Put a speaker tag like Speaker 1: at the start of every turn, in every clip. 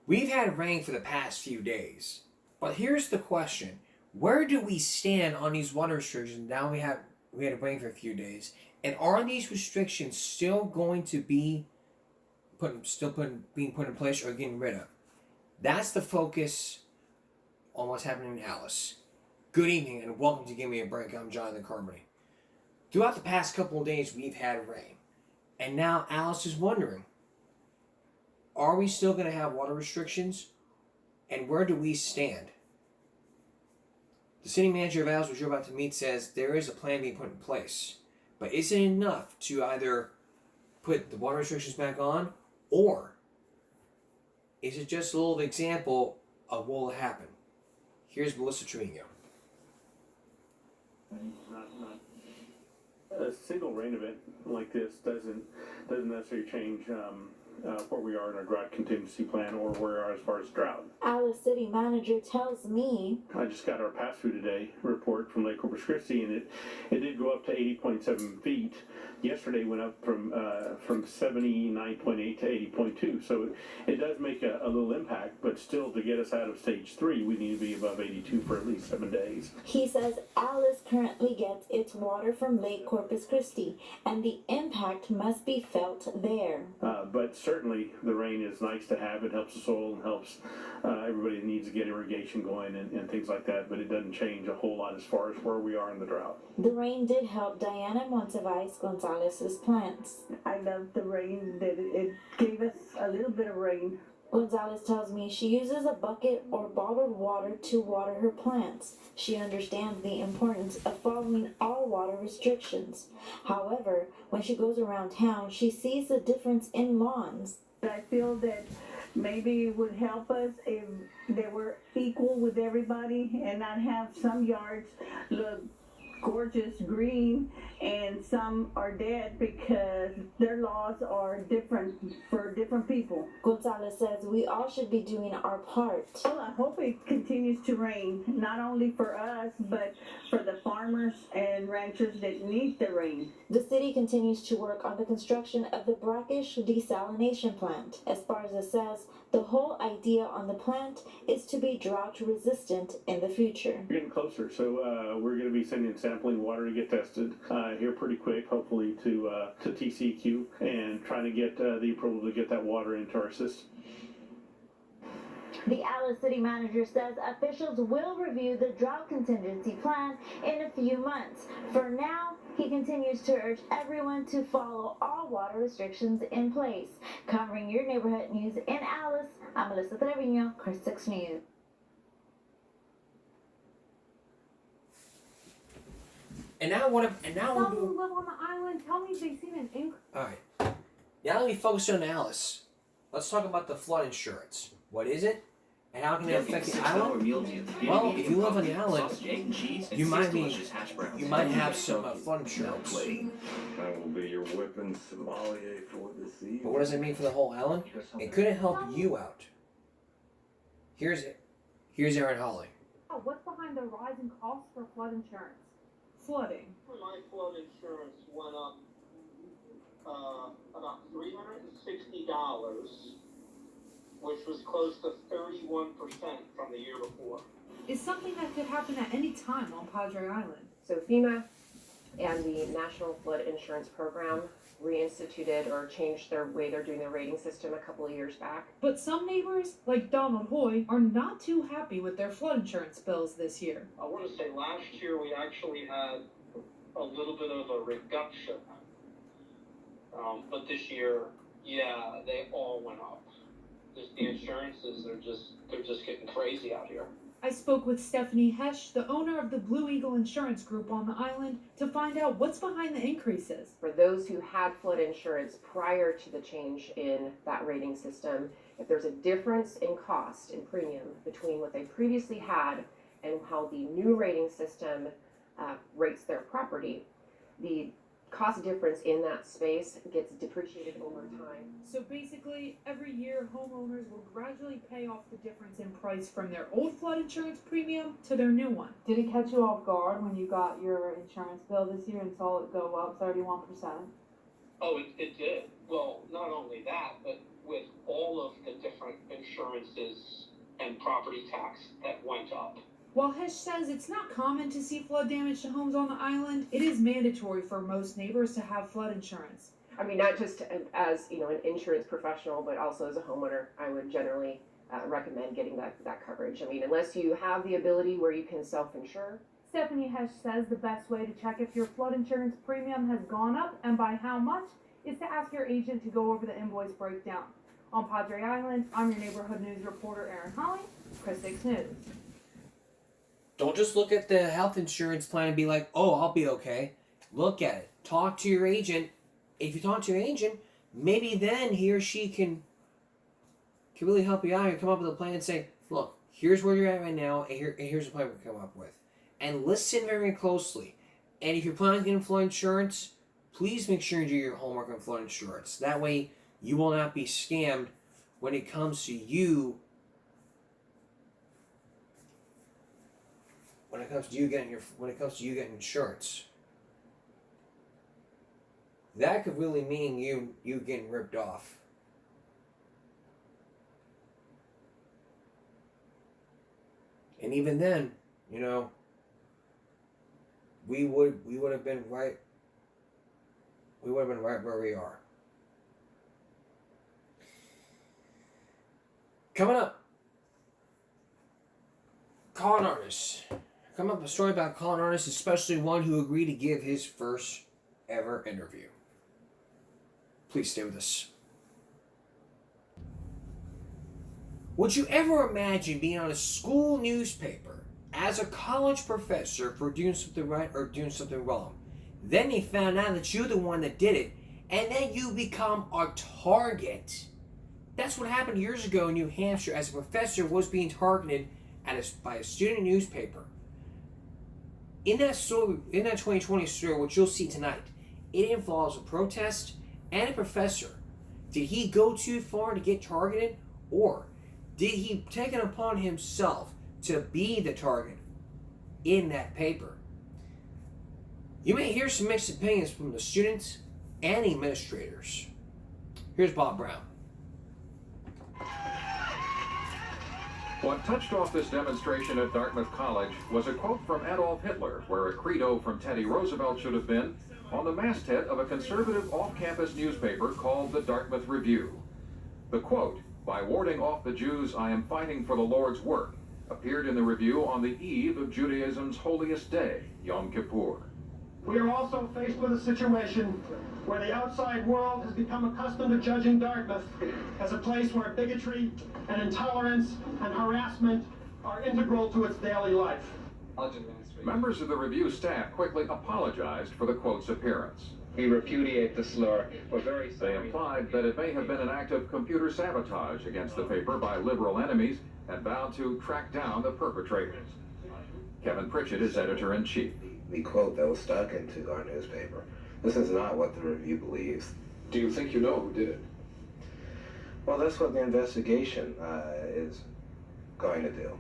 Speaker 1: We've had rain for the past few days, but here's the question: where do we stand on these water restrictions? Now we had rain for a few days, and are these restrictions still going to be being put in place or getting rid of? That's the focus on what's happening in Alice. Good evening and welcome to Give Me a Break. I'm Jonathan Carmody. Throughout the past couple of days, we've had rain, and now Alice is wondering: are we still going to have water restrictions? And where do we stand? The city manager of Alice, which you're about to meet, says there is a plan being put in place. But is it enough to either put the water restrictions back on, or is it just a little example of what will happen? Here's Melissa Trevino.
Speaker 2: A single rain event like this doesn't necessarily change where we are in our drought contingency plan or where we are as far as drought.
Speaker 3: Alice city manager tells me,
Speaker 2: I just got our pass-through today report from Lake Corpus Christi, and it did go up to 80.7 feet. Yesterday went up from 79.8 to 80.2, so it does make a little impact, but still to get us out of stage 3, we need to be above 82 for at least 7 days.
Speaker 3: He says Alice currently gets its water from Lake Corpus Christi, and the impact must be felt there.
Speaker 2: But certainly the rain is nice to have. It helps the soil and helps everybody that needs to get irrigation going and things like that, but it doesn't change a whole lot as far as where we are in the drought.
Speaker 3: The rain did help Diana Montevais Gonzalez's plants.
Speaker 4: I love the rain, that it gave us a little bit of rain.
Speaker 3: Gonzalez tells me she uses a bucket or bottled water to water her plants. She understands the importance of following all water restrictions. However, when she goes around town, she sees the difference in lawns.
Speaker 4: I feel that maybe it would help us if they were equal with everybody and not have some yards look gorgeous green and some are dead because their laws are different for different people.
Speaker 3: Gonzalez says we all should be doing our part.
Speaker 4: Well, I hope it continues to rain, not only for us, but for the farmers and ranchers that need the rain.
Speaker 3: The city continues to work on the construction of the Brackish desalination plant. Esparza says the whole idea on the plant is to be drought resistant in the future.
Speaker 2: We're getting closer, so we're going to be sending sampling water to get tested here pretty quick, hopefully to TCEQ, and trying to get the approval to get that water into our system.
Speaker 3: The Alice city manager says officials will review the drought contingency plan in a few months. For now, he continues to urge everyone to follow all water restrictions in place. Covering your neighborhood news in Alice, I'm Melissa Trevino, KARS 6 News.
Speaker 1: And now what?
Speaker 5: Some who live on the island tell me they've seen an increase.
Speaker 1: All right. Now that we focus on Alice, let's talk about the flood insurance. What is it, and how can it affect the island? Well, if you live on the island, you might have some flood insurance.
Speaker 6: That will be your weapon sommelier for this evening.
Speaker 1: But what does it mean for the whole island? It couldn't help you out. Here's Aaron Holly.
Speaker 5: What's behind the rise in costs for flood insurance? Flooding.
Speaker 7: My flood insurance went up about $360, which was close to 31% from the year before.
Speaker 5: Is something that could happen at any time on Padre Island.
Speaker 8: So FEMA and the National Flood Insurance Program reinstituted or changed their way they're doing their rating system a couple of years back.
Speaker 5: But some neighbors, like Donald Hoy, are not too happy with their flood insurance bills this year.
Speaker 7: I want to say last year we actually had a little bit of a reduction. But this year, yeah, they all went up. The insurances are just getting crazy out here.
Speaker 5: I spoke with Stephanie Hesh, the owner of the Blue Eagle Insurance Group on the island, to find out what's behind the increases.
Speaker 8: For those who had flood insurance prior to the change in that rating system, if there's a difference in cost and premium between what they previously had and how the new rating system rates their property, the cost difference in that space gets depreciated over time.
Speaker 5: So basically, every year homeowners will gradually pay off the difference in price from their old flood insurance premium to their new one.
Speaker 9: Did it catch you off guard when you got your insurance bill this year and saw it go up 31%?
Speaker 7: Oh, it did. Well, not only that, but with all of the different insurances and property tax that went up.
Speaker 5: While Hesh says it's not common to see flood damage to homes on the island, it is mandatory for most neighbors to have flood insurance.
Speaker 8: I mean, not just as, you know, an insurance professional, but also as a homeowner, I would generally recommend getting that coverage. I mean, unless you have the ability where you can self-insure.
Speaker 9: Stephanie Hesh says the best way to check if your flood insurance premium has gone up and by how much is to ask your agent to go over the invoice breakdown. On Padre Island, I'm your neighborhood news reporter, Erin Holly, Chris 6 News.
Speaker 1: Don't just look at the health insurance plan and be like, oh, I'll be okay. Look at it. Talk to your agent. If you talk to your agent, maybe then he or she can really help you out and come up with a plan and say, look, here's where you're at right now, and here's the plan we're come up with. And listen very closely. And if you're planning on getting flood insurance, please make sure you do your homework on flood insurance. That way you will not be scammed when it comes to you. When it comes to you getting insurance. That could really mean you getting ripped off. And even then, you know, we would have been right. We would have been right where we are. Coming up, con artists. Coming up, a story about con artists, especially one who agreed to give his first ever interview. Please stay with us. Would you ever imagine being on a school newspaper as a college professor for doing something right or doing something wrong? Then they found out that you're the one that did it, and then you become a target. That's what happened years ago in New Hampshire as a professor was being targeted by a student newspaper. In that 2020 story, which you'll see tonight, it involves a protest and a professor. Did he go too far to get targeted, or did he take it upon himself to be the target in that paper? You may hear some mixed opinions from the students and administrators. Here's Bob Brown.
Speaker 10: What touched off this demonstration at Dartmouth College was a quote from Adolf Hitler, where a credo from Teddy Roosevelt should have been, on the masthead of a conservative off-campus newspaper called the Dartmouth Review. The quote, "By warding off the Jews, I am fighting for the Lord's work," appeared in the Review on the eve of Judaism's holiest day, Yom Kippur.
Speaker 11: We are also faced with a situation where the outside world has become accustomed to judging Dartmouth as a place where bigotry and intolerance and harassment are integral to its daily life.
Speaker 10: Members of the Review staff quickly apologized for the quote's appearance.
Speaker 12: We repudiate the slur. We're very
Speaker 10: They
Speaker 12: sorry.
Speaker 10: implied that it may have been an act of computer sabotage against the paper by liberal enemies and vowed to track down the perpetrators. Kevin Pritchett is editor-in-chief.
Speaker 13: The quote that was stuck into our newspaper. This is not what the Review believes.
Speaker 14: Do you think you know who did it?
Speaker 13: Well, that's what the investigation is going to do.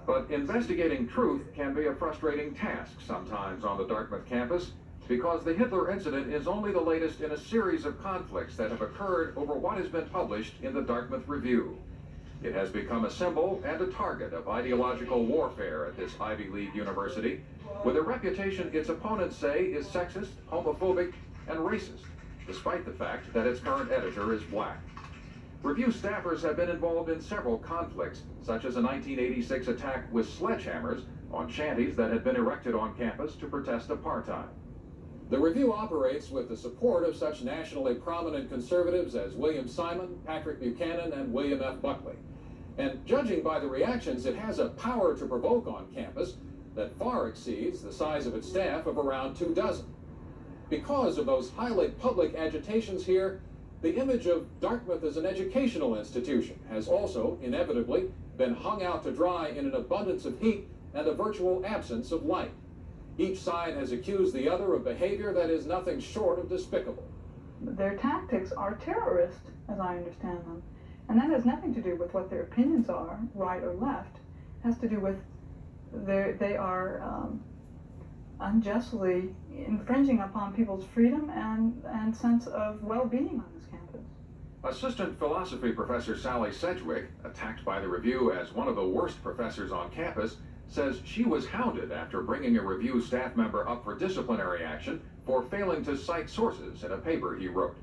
Speaker 10: But investigating truth can be a frustrating task sometimes on the Dartmouth campus, because the Hitler incident is only the latest in a series of conflicts that have occurred over what has been published in the Dartmouth Review. It has become a symbol and a target of ideological warfare at this Ivy League university, with a reputation its opponents say is sexist, homophobic, and racist, despite the fact that its current editor is black. Review staffers have been involved in several conflicts, such as a 1986 attack with sledgehammers on shanties that had been erected on campus to protest apartheid.
Speaker 15: The Review operates with the support of such nationally prominent conservatives as William Simon, Patrick Buchanan, and William F. Buckley. And judging by the reactions, it has a power to provoke on campus that far exceeds the size of its staff of around 24. Because of those highly public agitations here, the image of Dartmouth as an educational institution has also, inevitably, been hung out to dry in an abundance of heat and a virtual absence of light. Each side has accused the other of behavior that is nothing short of despicable.
Speaker 16: Their tactics are terrorist, as I understand them. And that has nothing to do with what their opinions are, right or left. It has to do with they are unjustly infringing upon people's freedom and sense of well-being on this campus.
Speaker 10: Assistant philosophy professor Sally Sedgwick, attacked by the review as one of the worst professors on campus, says she was hounded after bringing a review staff member up for disciplinary action for failing to cite sources in a paper he wrote.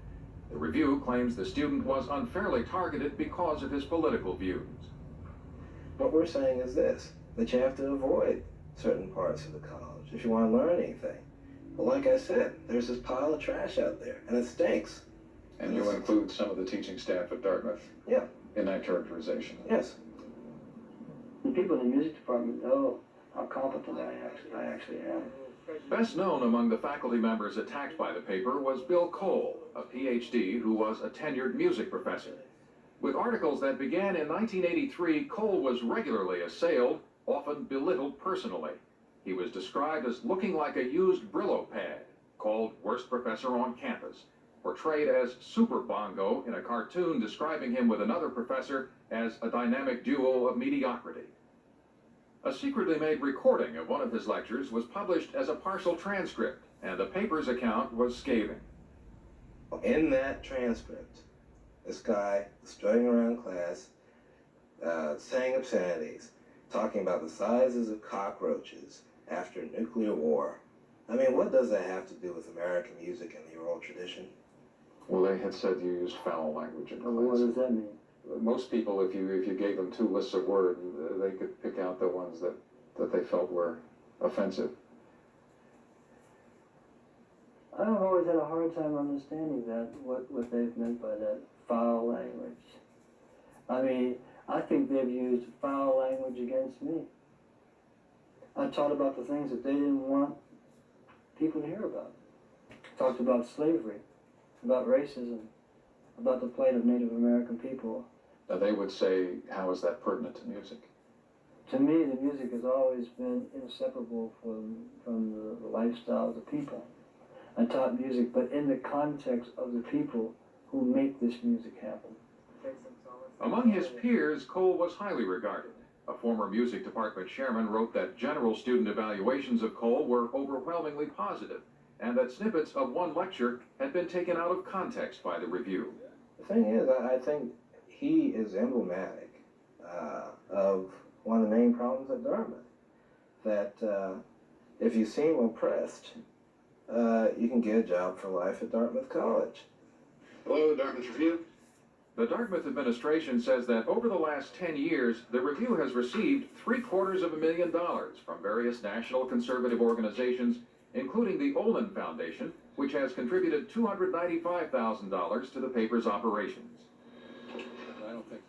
Speaker 10: The review claims the student was unfairly targeted because of his political views.
Speaker 13: What we're saying is this, that you have to avoid certain parts of the college if you want to learn anything. But like I said, there's this pile of trash out there, and it stinks.
Speaker 14: And you include some of the teaching staff at Dartmouth?
Speaker 13: Yeah.
Speaker 14: In that characterization?
Speaker 13: Yes.
Speaker 17: The people in the music department know how competent I actually am.
Speaker 10: Best known among the faculty members attacked by the paper was Bill Cole, a PhD who was a tenured music professor. With articles that began in 1983, Cole was regularly assailed, often belittled personally. He was described as looking like a used Brillo pad, called worst professor on campus, portrayed as Super Bongo in a cartoon describing him with another professor as a dynamic duo of mediocrity. A secretly made recording of one of his lectures was published as a partial transcript, and the paper's account was scathing.
Speaker 13: In that transcript, this guy strutting around class, saying obscenities, talking about the sizes of cockroaches after nuclear war. I mean, what does that have to do with American music and the oral tradition?
Speaker 14: Well, they had said you used foul language in class.
Speaker 17: What does that mean?
Speaker 14: Most people, if you gave them 2 lists of words, they could pick out the ones that they felt were offensive.
Speaker 17: I've always had a hard time understanding that, what they've meant by that foul language. I mean, I think they've used foul language against me. I taught about the things that they didn't want people to hear about. Talked about slavery, about racism, about the plight of Native American people.
Speaker 14: Now they would say, how is that pertinent to music?
Speaker 17: To me, the music has always been inseparable from the lifestyle of the people. I taught music, but in the context of the people who make this music happen.
Speaker 10: Among his peers, Cole was highly regarded. A former music department chairman wrote that general student evaluations of Cole were overwhelmingly positive, and that snippets of one lecture had been taken out of context by the review.
Speaker 13: The thing is, I think he is emblematic of one of the main problems at Dartmouth. That if you seem oppressed, you can get a job for life at Dartmouth College.
Speaker 14: Hello, Dartmouth Review.
Speaker 10: The Dartmouth administration says that over the last 10 years, the review has received $750,000 from various national conservative organizations, including the Olin Foundation, which has contributed $295,000 to the paper's operations.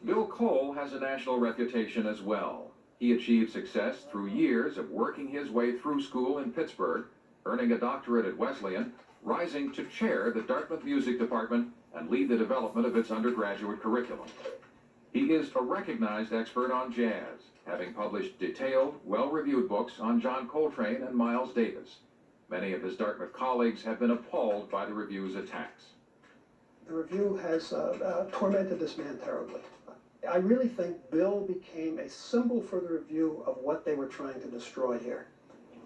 Speaker 10: Bill Cole has a national reputation as well. He achieved success through years of working his way through school in Pittsburgh, earning a doctorate at Wesleyan, rising to chair the Dartmouth Music Department and lead the development of its undergraduate curriculum. He is a recognized expert on jazz, having published detailed, well-reviewed books on John Coltrane and Miles Davis. Many of his Dartmouth colleagues have been appalled by the review's attacks.
Speaker 11: The review has tormented this man terribly. I really think Bill became a symbol for the review of what they were trying to destroy here.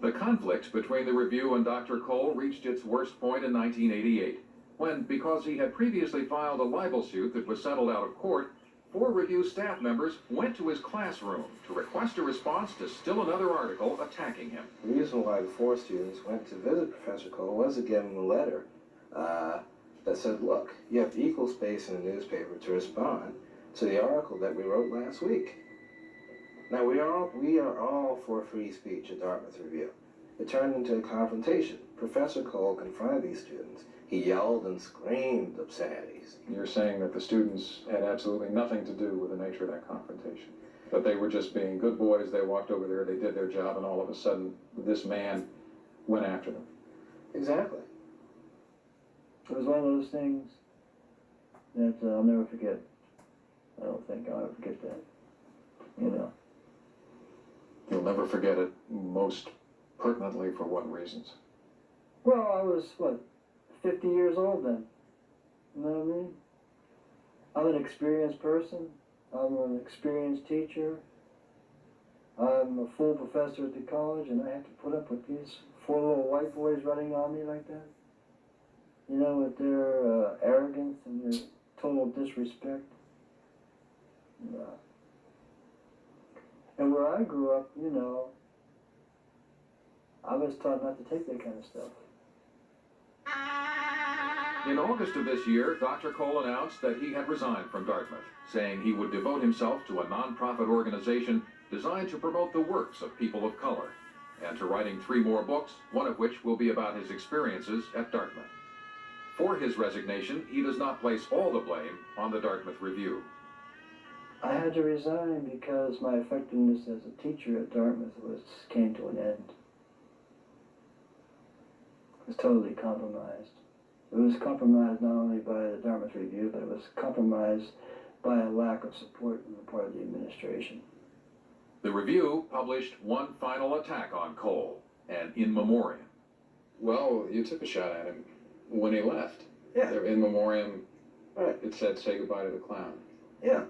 Speaker 10: The conflict between the review and Dr. Cole reached its worst point in 1988, when, because he had previously filed a libel suit that was settled out of court, 4 review staff members went to his classroom to request a response to still another article attacking him.
Speaker 13: The reason why the 4 students went to visit Professor Cole was to give him a letter that said, look, you have equal space in the newspaper to respond to the article that we wrote last week. Now, we are all for free speech at Dartmouth Review. It turned into a confrontation. Professor Cole confronted these students. He yelled and screamed obscenities.
Speaker 14: You're saying that the students had absolutely nothing to do with the nature of that confrontation? That they were just being good boys, they walked over there, they did their job, and all of a sudden, this man went after them?
Speaker 13: Exactly.
Speaker 17: It was one of those things that I'll never forget. I don't think I'll ever forget that. You know.
Speaker 14: You'll never forget it, most pertinently for what reasons?
Speaker 17: Well, I was, 50 years old then. You know what I mean? I'm an experienced person. I'm an experienced teacher. I'm a full professor at the college, and I have to put up with these 4 little white boys running on me like that. You know, with their arrogance and their total disrespect. No. And where I grew up, you know, I was taught not to take that kind of stuff.
Speaker 10: In August of this year, Dr. Cole announced that he had resigned from Dartmouth, saying he would devote himself to a nonprofit organization designed to promote the works of people of color, and to writing 3 more books, one of which will be about his experiences at Dartmouth. For his resignation, he does not place all the blame on the Dartmouth Review.
Speaker 17: I had to resign because my effectiveness as a teacher at Dartmouth came to an end. It was totally compromised. It was compromised not only by the Dartmouth Review, but it was compromised by a lack of support on the part of the administration.
Speaker 10: The Review published one final attack on Cole, an in memoriam.
Speaker 14: Well, you took a shot at him when he left.
Speaker 13: Yeah.
Speaker 14: There, in memoriam,
Speaker 13: Right.
Speaker 14: it said, "Say goodbye to the clown."
Speaker 13: Yeah.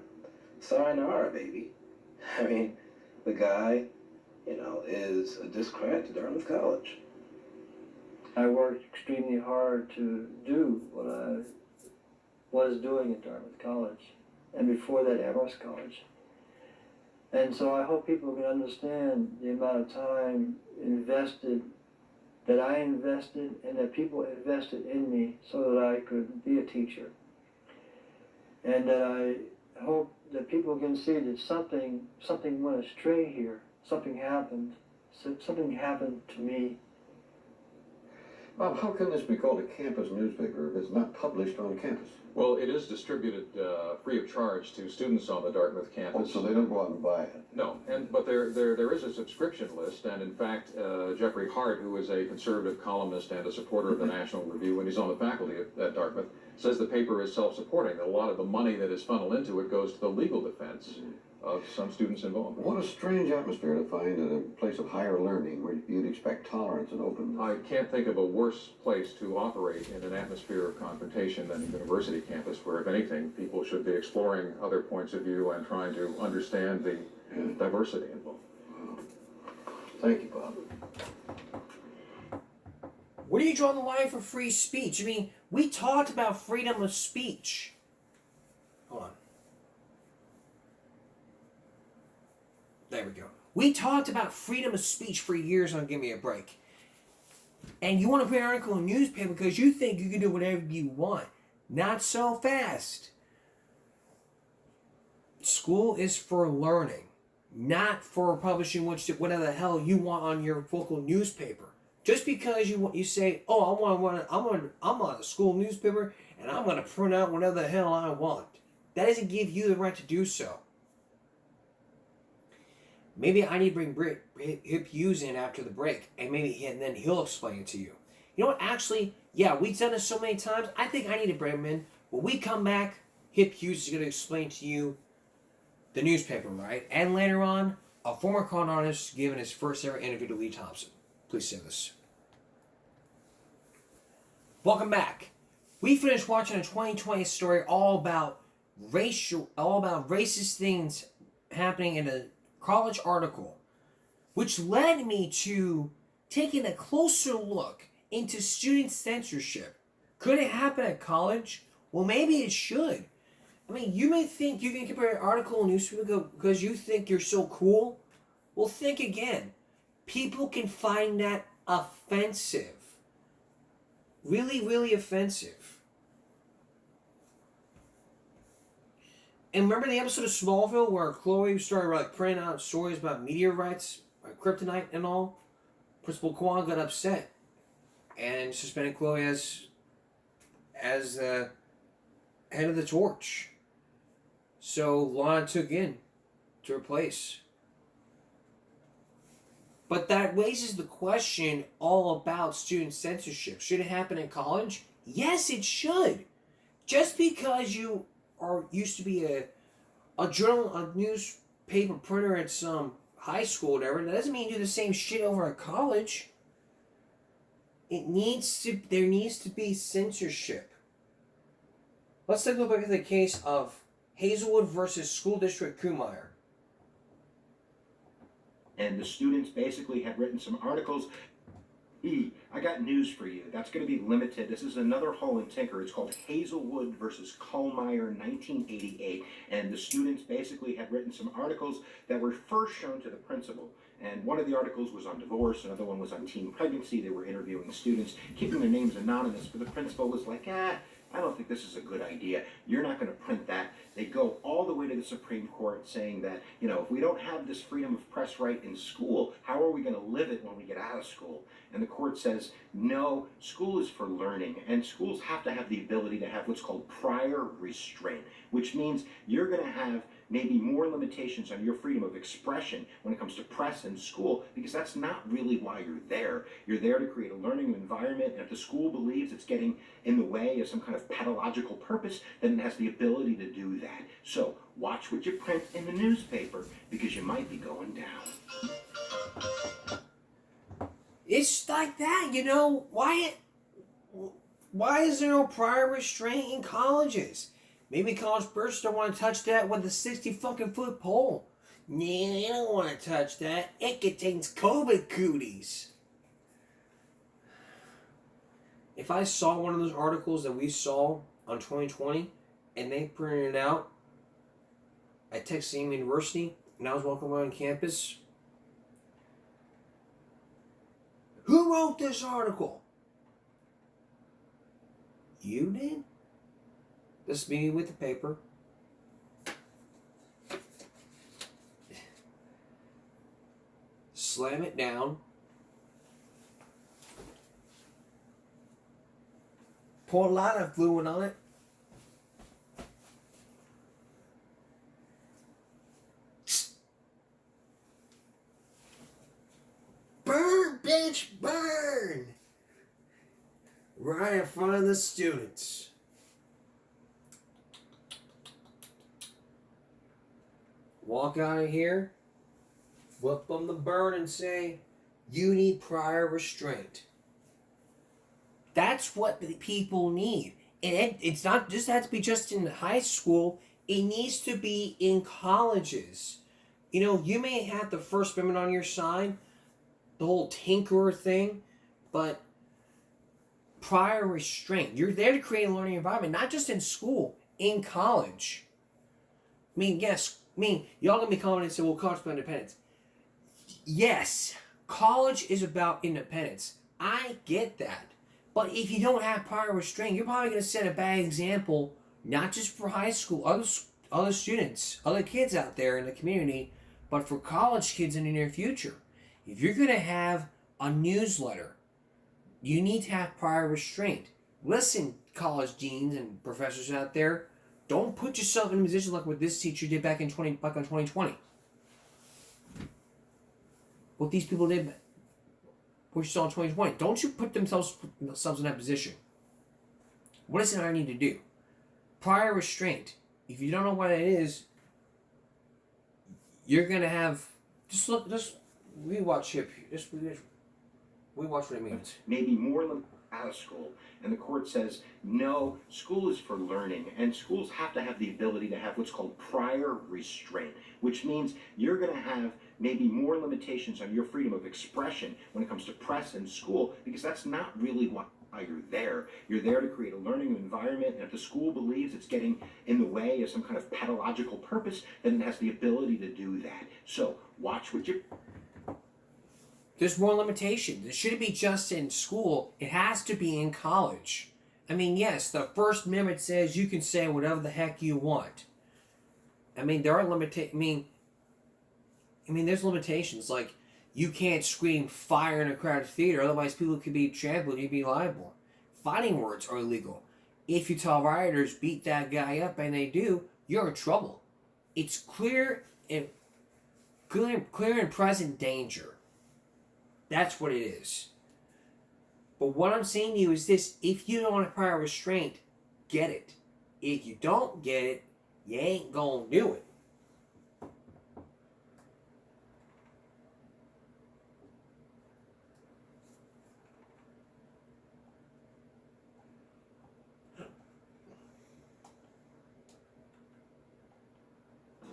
Speaker 13: Sayonara, baby. I mean, the guy, you know, is a discredit to Dartmouth College. I worked extremely hard to do what I was doing at Dartmouth College, and before that, Amherst College. And so I hope people can understand the amount of time invested, that I invested, and that people invested in me so that I could be a teacher. And that I hope that people can see that something went astray here. Something happened. Something happened to me.
Speaker 6: Bob, how can this be called a campus newspaper if it's not published on campus?
Speaker 14: Well, it is distributed free of charge to students on the Dartmouth campus.
Speaker 6: Oh, so they don't go out and buy it?
Speaker 14: No, but there is a subscription list, and in fact, Jeffrey Hart, who is a conservative columnist and a supporter of the National Review, and he's on the faculty at Dartmouth, says the paper is self-supporting, that a lot of the money that is funneled into it goes to the legal defense of some students involved.
Speaker 6: What a strange atmosphere to find at a place of higher learning where you'd expect tolerance and openness.
Speaker 14: I can't think of a worse place to operate in an atmosphere of confrontation than a university campus, where, if anything, people should be exploring other points of view and trying to understand the diversity involved.
Speaker 6: Wow. Thank you, Bob.
Speaker 1: Where do you draw the line for free speech? I mean, we talked about freedom of speech. Hold on. There we go. We talked about freedom of speech for years on Give Me a Break. And you want to put an article in the newspaper because you think you can do whatever you want. Not so fast. School is for learning, not for publishing whatever the hell you want on your local newspaper. Just because you say, oh, I'm on a school newspaper and I'm going to print out whatever the hell I want. That doesn't give you the right to do so. Maybe I need to bring Hip Hughes in after the break, and then he'll explain it to you. You know what? Actually, yeah, we've done this so many times. I think I need to bring him in. When we come back, Hip Hughes is going to explain to you the newspaper, right? And later on, a former con artist giving his first ever interview to Lee Thompson. Please say this. Welcome back. We finished watching a 2020 story all about racist things happening in a college article, which led me to taking a closer look into student censorship. Could it happen at college? Well, maybe it should. I mean, you may think you can compare an article in a newspaper because you think you're so cool. Well, think again. People can find that offensive. Really, really offensive. And remember the episode of Smallville where Chloe started printing out stories about meteorites, kryptonite and all? Principal Kwan got upset and suspended Chloe as the head of the Torch. So Lana took in to replace. But that raises the question all about student censorship. Should it happen in college? Yes, it should. Just because you used to be a newspaper printer at some high school or whatever, that doesn't mean you do the same shit over at college. There needs to be censorship. Let's take a look at the case of Hazelwood versus School District Kummeyer.
Speaker 18: And the students basically had written some articles. E, I got news for you. That's going to be limited. This is another Hall and Tinker. It's called Hazelwood versus Kohlmeyer, 1988. And the students basically had written some articles that were first shown to the principal. And one of the articles was on divorce, another one was on teen pregnancy. They were interviewing students, keeping their names anonymous, but the principal was like, I don't think this is a good idea. You're not going to print that. They go all the way to the Supreme Court saying that, if we don't have this freedom of press right in school, how are we going to live it when we get out of school? And the court says, no, school is for learning, and schools have to have the ability to have what's called prior restraint, which means you're going to have maybe more limitations on your freedom of expression when it comes to press and school, because that's not really why you're there. You're there to create a learning environment, and if the school believes it's getting in the way of some kind of pedagogical purpose, then it has the ability to do that. So watch what you print in the newspaper, because you might be going down.
Speaker 1: It's like that, why is there no prior restraint in colleges? Maybe college bursts don't want to touch that with a 60-fucking-foot pole. Nah, they don't want to touch that. It contains COVID cooties. If I saw one of those articles that we saw on 2020 and they printed it out at Texas A&M University and I was walking around campus, who wrote this article? You did? This is me with the paper. Slam it down. Pour a lot of fluid on it. Burn, bitch, burn! Right in front of the students. Walk out of here, flip them the bird and say, you need prior restraint. That's what the people need. And it's not just has to be just in high school. It needs to be in colleges. You may have the First Amendment on your side, the whole tinkerer thing, but prior restraint. You're there to create a learning environment, not just in school, in college. Y'all gonna be calling and say, well, college is about independence. Yes, college is about independence. I get that. But if you don't have prior restraint, you're probably gonna set a bad example, not just for high school, other students, other kids out there in the community, but for college kids in the near future. If you're gonna have a newsletter, you need to have prior restraint. Listen, college deans and professors out there, don't put yourself in a position like what this teacher did back in 2020. What these people did, what you saw in 2020. Don't you put themselves in that position. What is it I need to do? Prior restraint. If you don't know what it is, you're gonna have just rewatch here. Just rewatch what it means.
Speaker 18: Maybe more out of school, and the court says no, school is for learning, and schools have to have the ability to have what's called prior restraint, which means you're going to have maybe more limitations on your freedom of expression when it comes to press and school, because that's not really why you're there. You're there to create a learning environment, and if the school believes it's getting in the way of some kind of pedagogical purpose, then it has the ability to do that. So watch what you...
Speaker 1: There's more limitations. It shouldn't be just in school. It has to be in college. Yes, the First Amendment says you can say whatever the heck you want. There are there's limitations. Like, you can't scream fire in a crowded theater, otherwise people could be trampled, you'd be liable. Fighting words are illegal. If you tell rioters, beat that guy up, and they do, you're in trouble. It's clear and present danger. That's what it is. But what I'm saying to you is this: if you don't have prior restraint, get it. If you don't get it, you ain't gonna do it.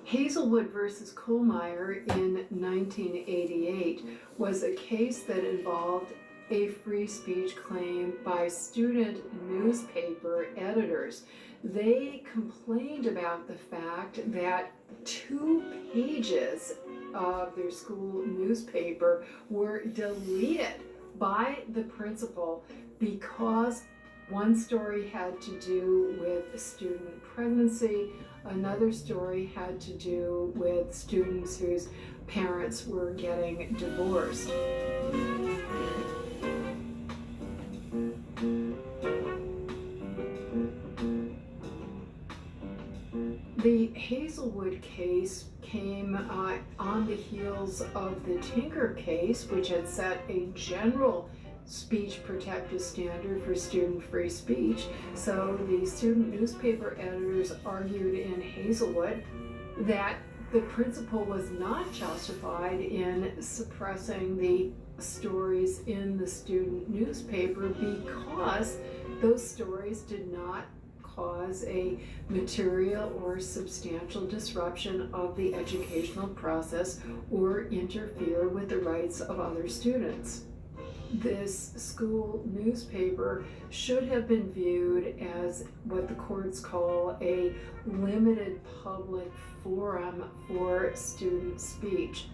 Speaker 19: Hazelwood versus Kohlmeyer in 1988 was a case that involved a free speech claim by student newspaper editors. They complained about the fact that 2 pages of their school newspaper were deleted by the principal because one story had to do with student pregnancy, another story had to do with students whose parents were getting divorced. The Hazelwood case came on the heels of the Tinker case, which had set a general speech protective standard for student free speech. So the student newspaper editors argued in Hazelwood that the principal was not justified in suppressing the stories in the student newspaper because those stories did not cause a material or substantial disruption of the educational process or interfere with the rights of other students. This school newspaper should have been viewed as what the courts call a limited public forum for student speech.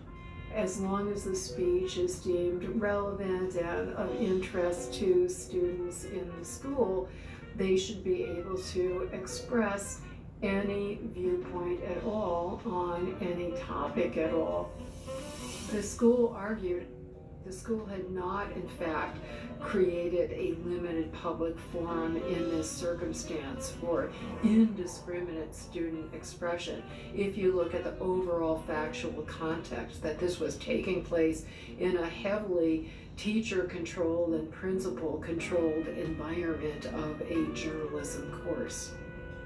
Speaker 19: As long as the speech is deemed relevant and of interest to students in the school, they should be able to express any viewpoint at all on any topic at all. The school argued the school had not, in fact, created a limited public forum in this circumstance for indiscriminate student expression. If you look at the overall factual context, that this was taking place in a heavily teacher-controlled and principal-controlled environment of a journalism course.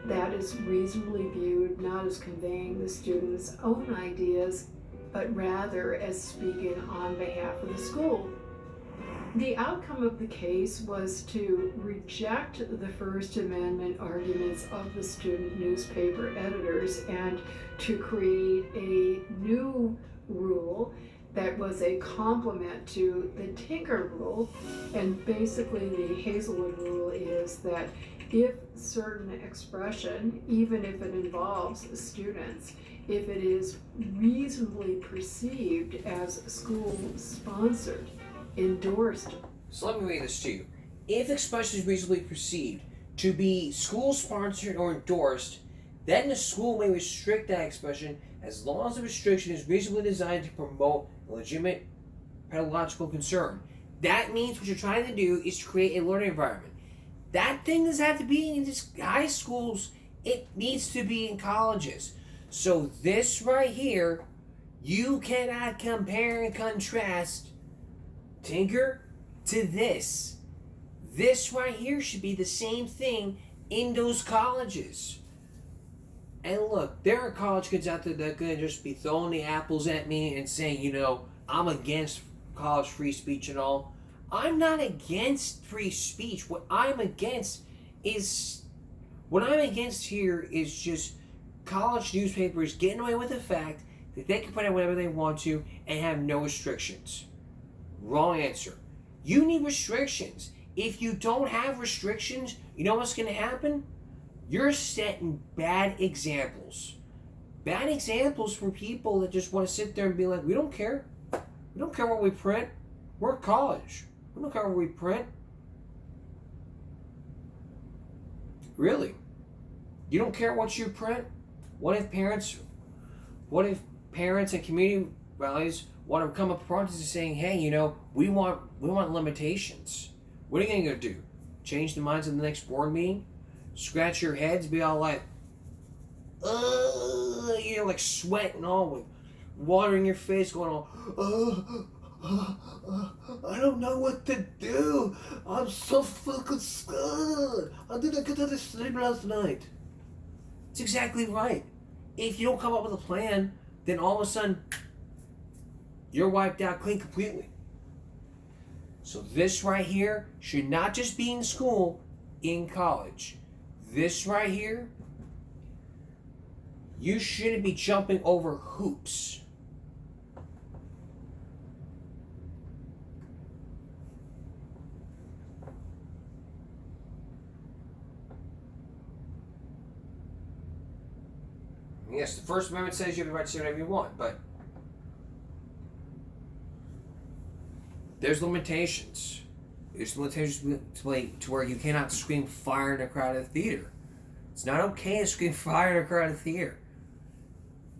Speaker 19: That is reasonably viewed not as conveying the students' own ideas, but rather as speaking on behalf of the school. The outcome of the case was to reject the First Amendment arguments of the student newspaper editors and to create a new rule that was a complement to the Tinker rule. And basically the Hazelwood rule is that if certain expression, even if it involves students, if it is reasonably perceived as school-sponsored, endorsed.
Speaker 1: So let me read this to you. If expression is reasonably perceived to be school-sponsored or endorsed, then the school may restrict that expression as long as the restriction is reasonably designed to promote a legitimate pedagogical concern. That means what you're trying to do is to create a learning environment. That thing doesn't have to be in just high schools. It needs to be in colleges. So this right here, you cannot compare and contrast Tinker to this. This right here should be the same thing in those colleges. And look, there are college kids out there that are going to just be throwing the apples at me and saying, you know, I'm against college free speech and all. I'm not against free speech. What I'm against here is just college newspapers getting away with the fact that they can put out whatever they want to and have no restrictions. Wrong answer. You need restrictions. If you don't have restrictions, you know what's going to happen? You're setting bad examples. Bad examples for people that just want to sit there and be like, we don't care. We don't care what we print. We're college. We don't care what we print. Really? You don't care what you print? What if parents and community rallies want to come up front and saying, hey, you know, we want limitations? What are you going to do? Change the minds of the next board meeting? Scratch your heads, be all like, you know, like sweating all, with water in your face, going all, I don't know what to do. I'm so fucking scared. I didn't get to sleep last night. It's exactly right. If you don't come up with a plan, then all of a sudden, you're wiped out clean completely. So this right here should not just be in school, in college. This right here, you shouldn't be jumping over hoops. Yes, the First Amendment says you have the right to say whatever you want, but there's limitations. There's limitations to where you cannot scream fire in a crowded theater. It's not okay to scream fire in a crowded theater.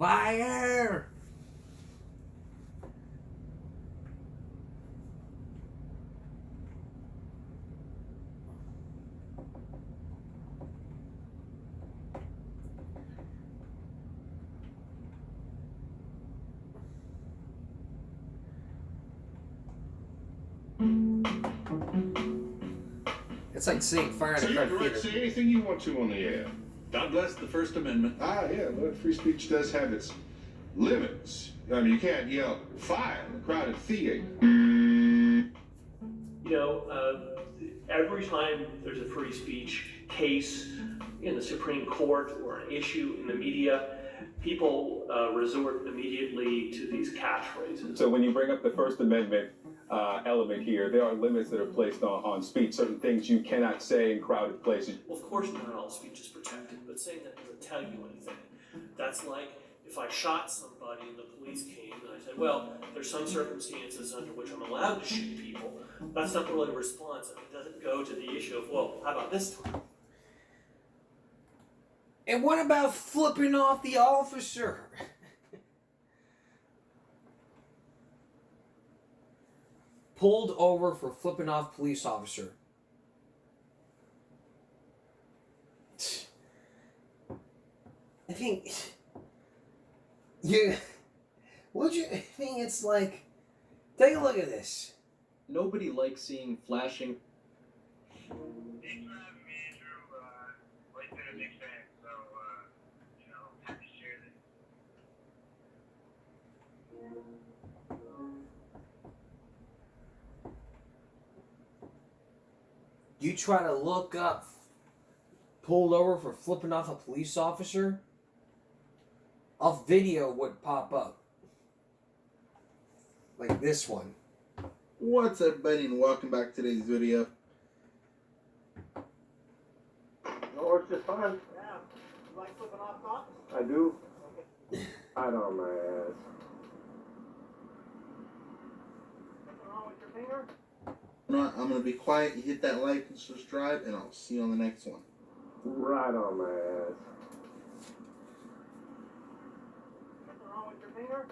Speaker 1: Fire! It's like saying fire in
Speaker 20: So
Speaker 1: a
Speaker 20: you have the
Speaker 1: crowded
Speaker 20: right to
Speaker 1: theater.
Speaker 20: say anything you want to on the air. God bless the First Amendment. Yeah, but free speech does have its limits. I mean, you can't yell fire in a crowded theater.
Speaker 21: You know, every time there's a free speech case in the Supreme Court or an issue in the media, people resort immediately to these catchphrases.
Speaker 22: So when you bring up the First Amendment element here, there are limits that are placed on speech, certain things you cannot say in crowded places.
Speaker 21: Well, of course not all speech is protected, but saying that doesn't tell you anything. That's like if I shot somebody and the police came and I said, well, there's some circumstances under which I'm allowed to shoot people. That's not really responsive. It doesn't go to the issue of, well, how about this time?
Speaker 1: And what about flipping off the officer? Pulled over for flipping off police officer. I think I think it's like, take a look at this.
Speaker 23: Nobody likes seeing flashing.
Speaker 1: You try to look up pulled over for flipping off a police officer, a video would pop up. Like this one.
Speaker 24: What's up, buddy, and welcome back to today's video.
Speaker 25: No, it's just fine. Yeah. You like flipping off cops? I do. Okay. I on my ass. Something wrong with your finger?
Speaker 24: You know what? I'm gonna be quiet. You hit that like and subscribe, and I'll see you on the next one.
Speaker 25: Right on my ass. Something wrong with your finger?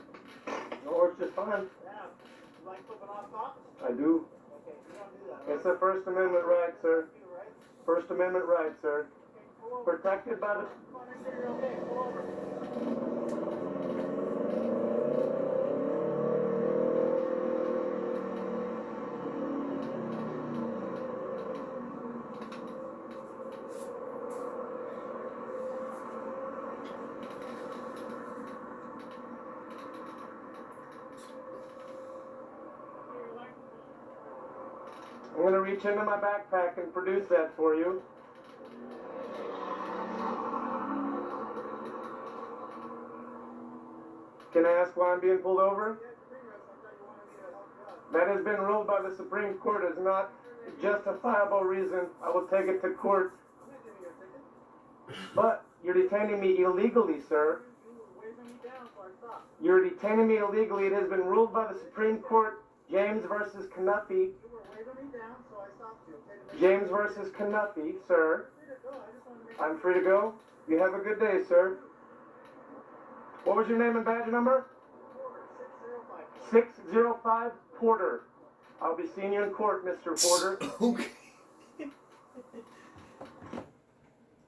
Speaker 25: No, it's just fine. Yeah. You like flipping off cops? I do. Okay, you don't do that. Right? It's a First Amendment right, sir. First Amendment right, sir. Okay, protected by the... Okay, pull over. I'm going to reach into my backpack and produce that for you. Can I ask why I'm being pulled over? That has been ruled by the Supreme Court as not a justifiable reason. I will take it to court. But you're detaining me illegally, sir. You're detaining me illegally. It has been ruled by the Supreme Court, James versus Knuffy. James versus Knuffy, sir. I'm free to go. You have a good day, sir. What was your name and badge number? 605 Porter. I'll be seeing you in court, Mr. Porter.
Speaker 1: Okay.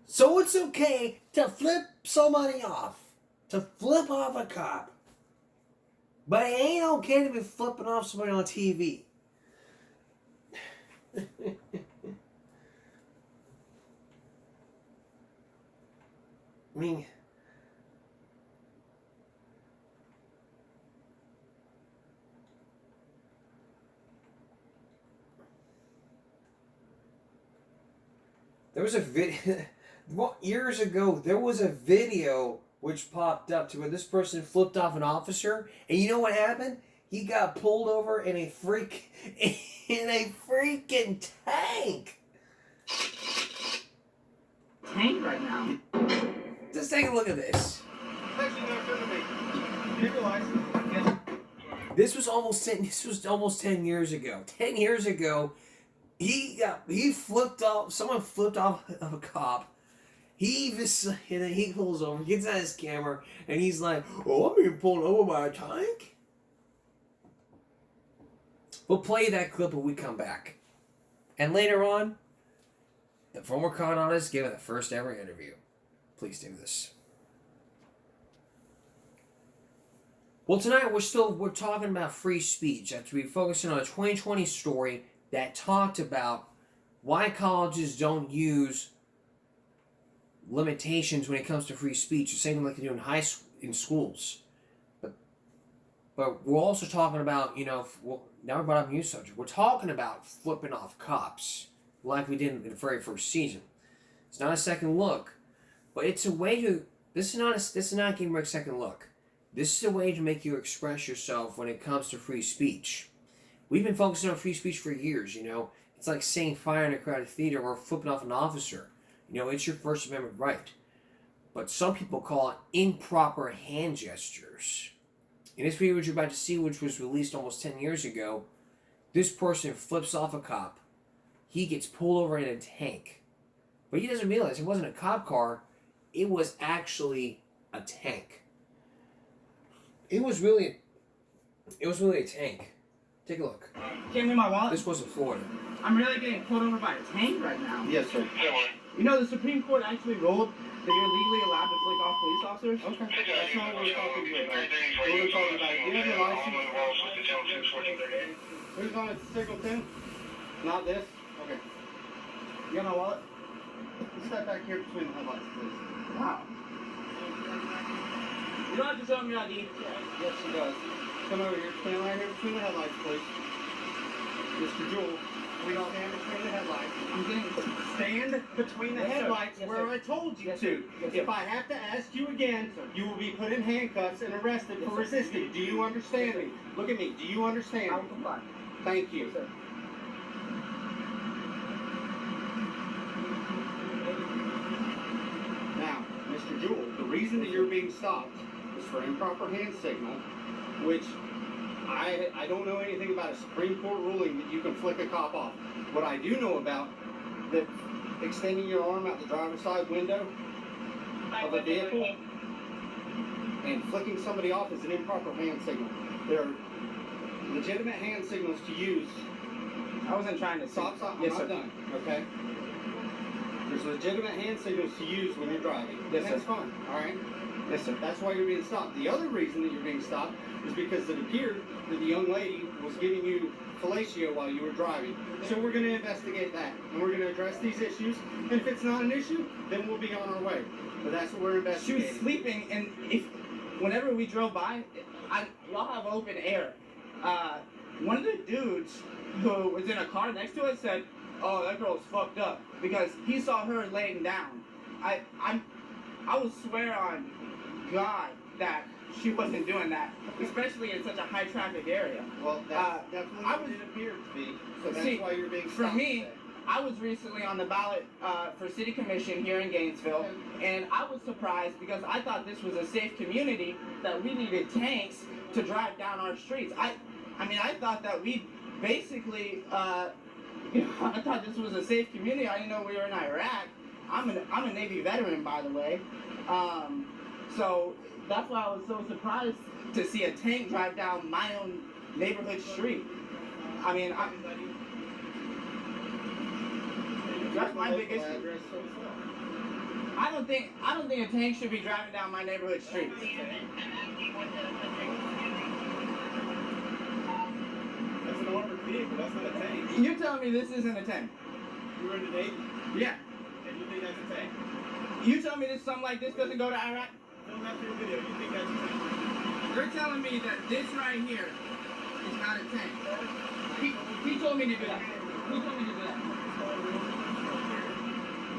Speaker 1: So it's okay to flip somebody off. To flip off a cop. But it ain't okay to be flipping off somebody on TV. I mean, there was a video, years ago, there was a video which popped up to where this person flipped off an officer, and you know what happened? He got pulled over in a freaking tank.
Speaker 4: Tank right now.
Speaker 1: Just take a look at this.
Speaker 11: Keep your license.
Speaker 1: This was almost 10 years ago. 10 years ago, he flipped off. Someone flipped off of a cop. He pulls over, gets out his camera, and he's like, "Oh, I'm being pulled over by a tank." We'll play that clip when we come back. And later on, the former con artist giving the first ever interview. Please do this. Well, tonight we're talking about free speech after we focusing on a 2020 story that talked about why colleges don't use limitations when it comes to free speech, the same like they do in schools. But we're also talking about, now we brought up a new subject. We're talking about flipping off cops like we did in the very first season. It's not a second look, but it's a way to. This is not giving a second look. This is a way to make you express yourself when it comes to free speech. We've been focusing on free speech for years. It's like saying fire in a crowded theater or flipping off an officer. It's your First Amendment right. But some people call it improper hand gestures. In this video which you're about to see, which was released almost 10 years ago, this person flips off a cop. He gets pulled over in a tank. But he doesn't realize it wasn't a cop car. It was actually a tank. It was really a tank. Take a look.
Speaker 2: Gave me my wallet.
Speaker 1: This wasn't Florida.
Speaker 2: I'm really getting pulled over by a tank right now.
Speaker 6: Yes, sir.
Speaker 2: The Supreme Court actually ruled that you're legally allowed to flick off police officers. Okay. That's not what we're talking about. What we're talking about. Do you have your license? Who's on it? Signal 10? Not this? Okay. You got my wallet? Step back here between the headlights, please. Wow. You don't have to show me your ID. Yes, she does. Come over here. Stand right here between the headlights, please. Mr. Jewell, we don't stand between the headlights. I'm getting stand between the headlights where I told you to. If I have to ask you again, you will be put in handcuffs and arrested for resisting. Do you understand me? Look at me. Do you understand? I will comply. Thank you. Sir. Now, Mr. Jewell, the reason that you're being stopped is for improper hand signal, which I don't know anything about a Supreme Court ruling that you can flick a cop off. What I do know about that extending your arm out the driver's side window of a vehicle and flicking somebody off is an improper hand signal. There are legitimate hand signals to use. I wasn't trying to stop. Yes, sir. I'm not done. Okay. There's legitimate hand signals to use when you're driving. Yes, sir. That's fine. All right. Yes, sir. That's why you're being stopped. The other reason that you're being stopped is because it appeared that the young lady was giving you fellatio while you were driving. So we're going to investigate that, and we're going to address these issues. And if it's not an issue, then we'll be on our way. But that's what we're investigating. She was sleeping, and whenever we drove by, y'all have open air. One of the dudes who was in a car next to us said, "Oh, that girl's fucked up," because he saw her laying down. I will swear on God that she wasn't doing that, especially in such a high traffic area. Well, that's definitely what it appeared to be. So that's why you're being stopped. For me, today. I was recently on the ballot for city commission here in Gainesville, and I was surprised because I thought this was a safe community, that we needed tanks to drive down our streets. I thought that we basically, I thought this was a safe community. I didn't know we were in Iraq. I'm a Navy veteran, by the way. So that's why I was so surprised to see a tank drive down my own neighborhood street. That's my big issue. I don't think a tank should be driving down my neighborhood street. That's an armored vehicle. That's not a tank. You're telling me this isn't a tank? You were in the Navy? Yeah. And you think that's a tank? You tell me this something like this doesn't go to Iraq? Don't have your video. You think that's a tank? You're telling me that this right here is not a tank. He told me to do that. He told me to do that.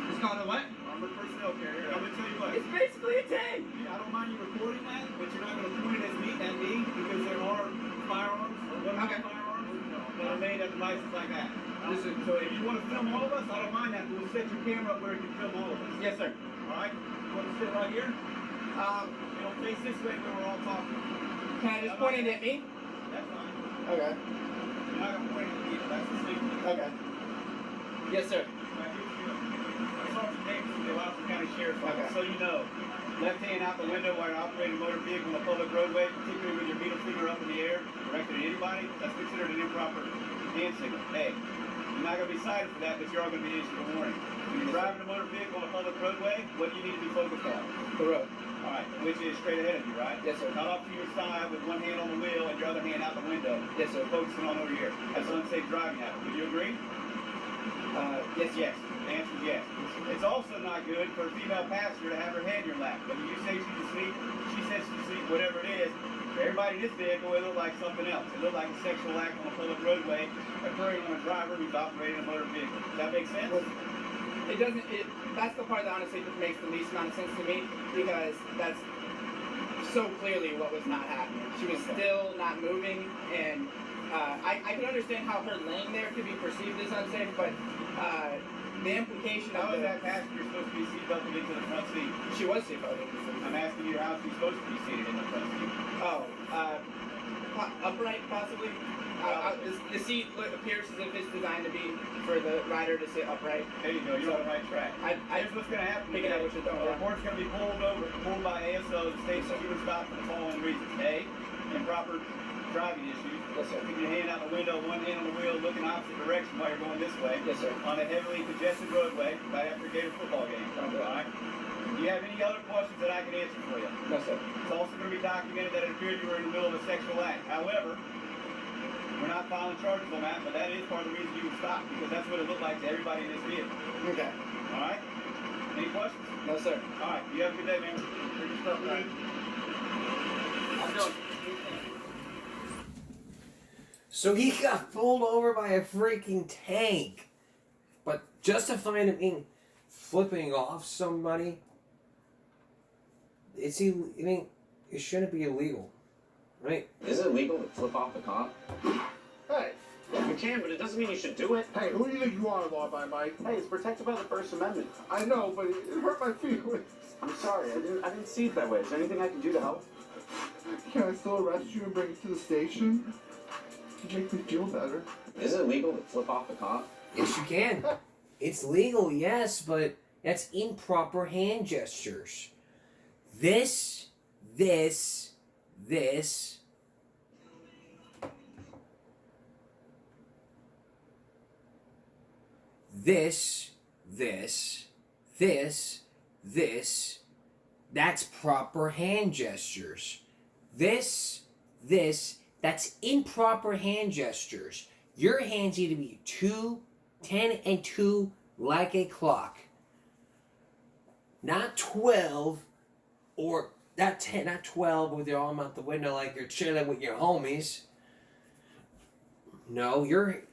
Speaker 2: It's called a what? Armored personnel carrier. I'm gonna tell you what. It's basically a tank. I don't mind you recording that, but you're not gonna point it at me because there are firearms. Okay. Firearms that are made at devices like that. Listen, so if you want to film all of us, I don't mind that. We'll set your camera up where you can film all of us. Yes, sir. All right. You want to sit right here? Face this way when we're all talking.
Speaker 3: Can I just point it at me?
Speaker 2: That's fine.
Speaker 3: Okay.
Speaker 2: You're not gonna point it at me, that's the signal.
Speaker 3: Okay. Yes, sir.
Speaker 2: Sergeant Davis with the Alaska County Sheriff's Office, so you know. Left hand out the window while you're operating a motor vehicle on a public roadway, particularly with your middle finger up in the air, directed at anybody, that's considered an improper hand signal. Hey, you're not going to be cited for that, but you're all going to be issued a warning. When you're driving a motor vehicle on a public roadway, what do you need to be focused on?
Speaker 3: The road.
Speaker 2: All right, which is straight ahead of you, right?
Speaker 3: Yes, sir.
Speaker 2: Not off to your side with one hand on the wheel and your other hand out the window.
Speaker 3: Yes, sir.
Speaker 2: Focusing on over here. That's unsafe driving habit. Would you agree?
Speaker 3: Yes.
Speaker 2: Yes. The answer is yes. It's also not good for a female passenger to have her head in your lap. Whether you say she's asleep, she says she's asleep, whatever it is, for everybody in this vehicle, it looked like something else. It looked like a sexual act on a public roadway occurring on a driver who's operating a motor vehicle. Does that make sense?
Speaker 3: It doesn't. That's the part that honestly makes the least amount of sense to me, because that's so clearly what was not happening. She was still not moving, and I can understand how her laying there could be perceived as unsafe, but the implication
Speaker 2: How
Speaker 3: of
Speaker 2: is that passenger supposed to be seatbelted into the front seat?
Speaker 3: She was seatbelted.
Speaker 2: I'm asking you how she's supposed to be seated in the front seat.
Speaker 3: Oh, upright possibly. The seat appears as if it's designed to be for the rider to sit upright.
Speaker 2: There you go, you're on the right track. Here's what's going to happen.
Speaker 3: Picking up what you're throwing.
Speaker 2: The report's going to be pulled by ASO that states that you were stopped for the following reasons. A, improper driving issues.
Speaker 3: Yes, sir.
Speaker 2: Keeping your hand out the window, one hand on the wheel, looking opposite direction while you're going this way.
Speaker 3: Yes, sir.
Speaker 2: On a heavily congested roadway, right after a Gator football game.
Speaker 3: Okay.
Speaker 2: All right? Do you have any other questions that I can answer for you?
Speaker 3: No, sir.
Speaker 2: It's also going to be documented that it appeared you were in the middle of a sexual act. However, we're not filing charges on that, but that is part of the reason you were stopped, because that's what it looked like to everybody in this vehicle.
Speaker 3: Okay.
Speaker 2: All right? Any questions?
Speaker 3: No, sir.
Speaker 2: All right. You have a good day, man. Bring your stuff back.
Speaker 3: I'm doing.
Speaker 1: So he got pulled over by a freaking tank. But justifying him being flipping off somebody, it shouldn't be illegal. Right?
Speaker 12: Is it legal to flip off the cop?
Speaker 2: Hey.
Speaker 12: You can, but it doesn't mean you should do it.
Speaker 24: Hey, who do you think you are, law-abiding Mike?
Speaker 12: Hey, it's protected by the First Amendment.
Speaker 24: I know, but it hurt my feelings.
Speaker 12: I'm sorry, I didn't see it that way. Is there anything I can do to help?
Speaker 24: Can I still arrest you and bring you to the station? It makes me feel better.
Speaker 12: Is it legal to flip off the cop?
Speaker 1: Yes, you can. It's legal, yes, but that's improper hand gestures. This. This. That's proper hand gestures. This, that's improper hand gestures. Your hands need to be 2, 10, and 2 like a clock. Not 12, or not 10, not 12 with your arm out the window like you're chilling with your homies. No, your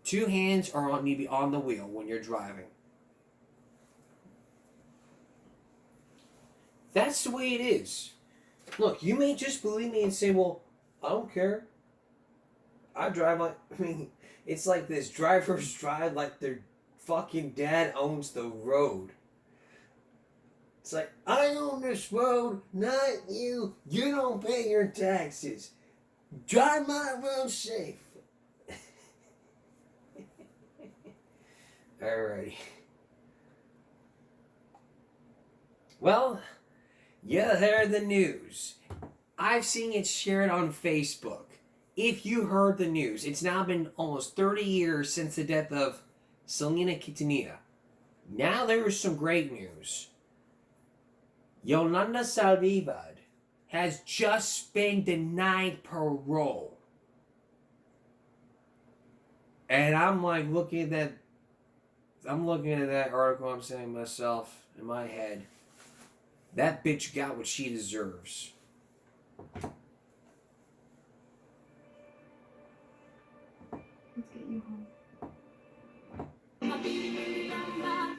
Speaker 1: 2 hands need to be on the wheel when you're driving. That's the way it is. Look, you may just believe me and say, well, I don't care. I drive like, it's like this drivers drive like their fucking dad owns the road. It's like, I own this road, not you. You don't pay your taxes. Drive my road safe. Alrighty. Well, you heard the news. I've seen it shared on Facebook. If you heard the news, it's now been almost 30 years since the death of Selena Quintanilla. Now there is some great news. Yolanda Saldívar has just been denied parole. And I'm like looking at that article, I'm saying to myself, in my head, that bitch got what she deserves.
Speaker 16: Let's get you home.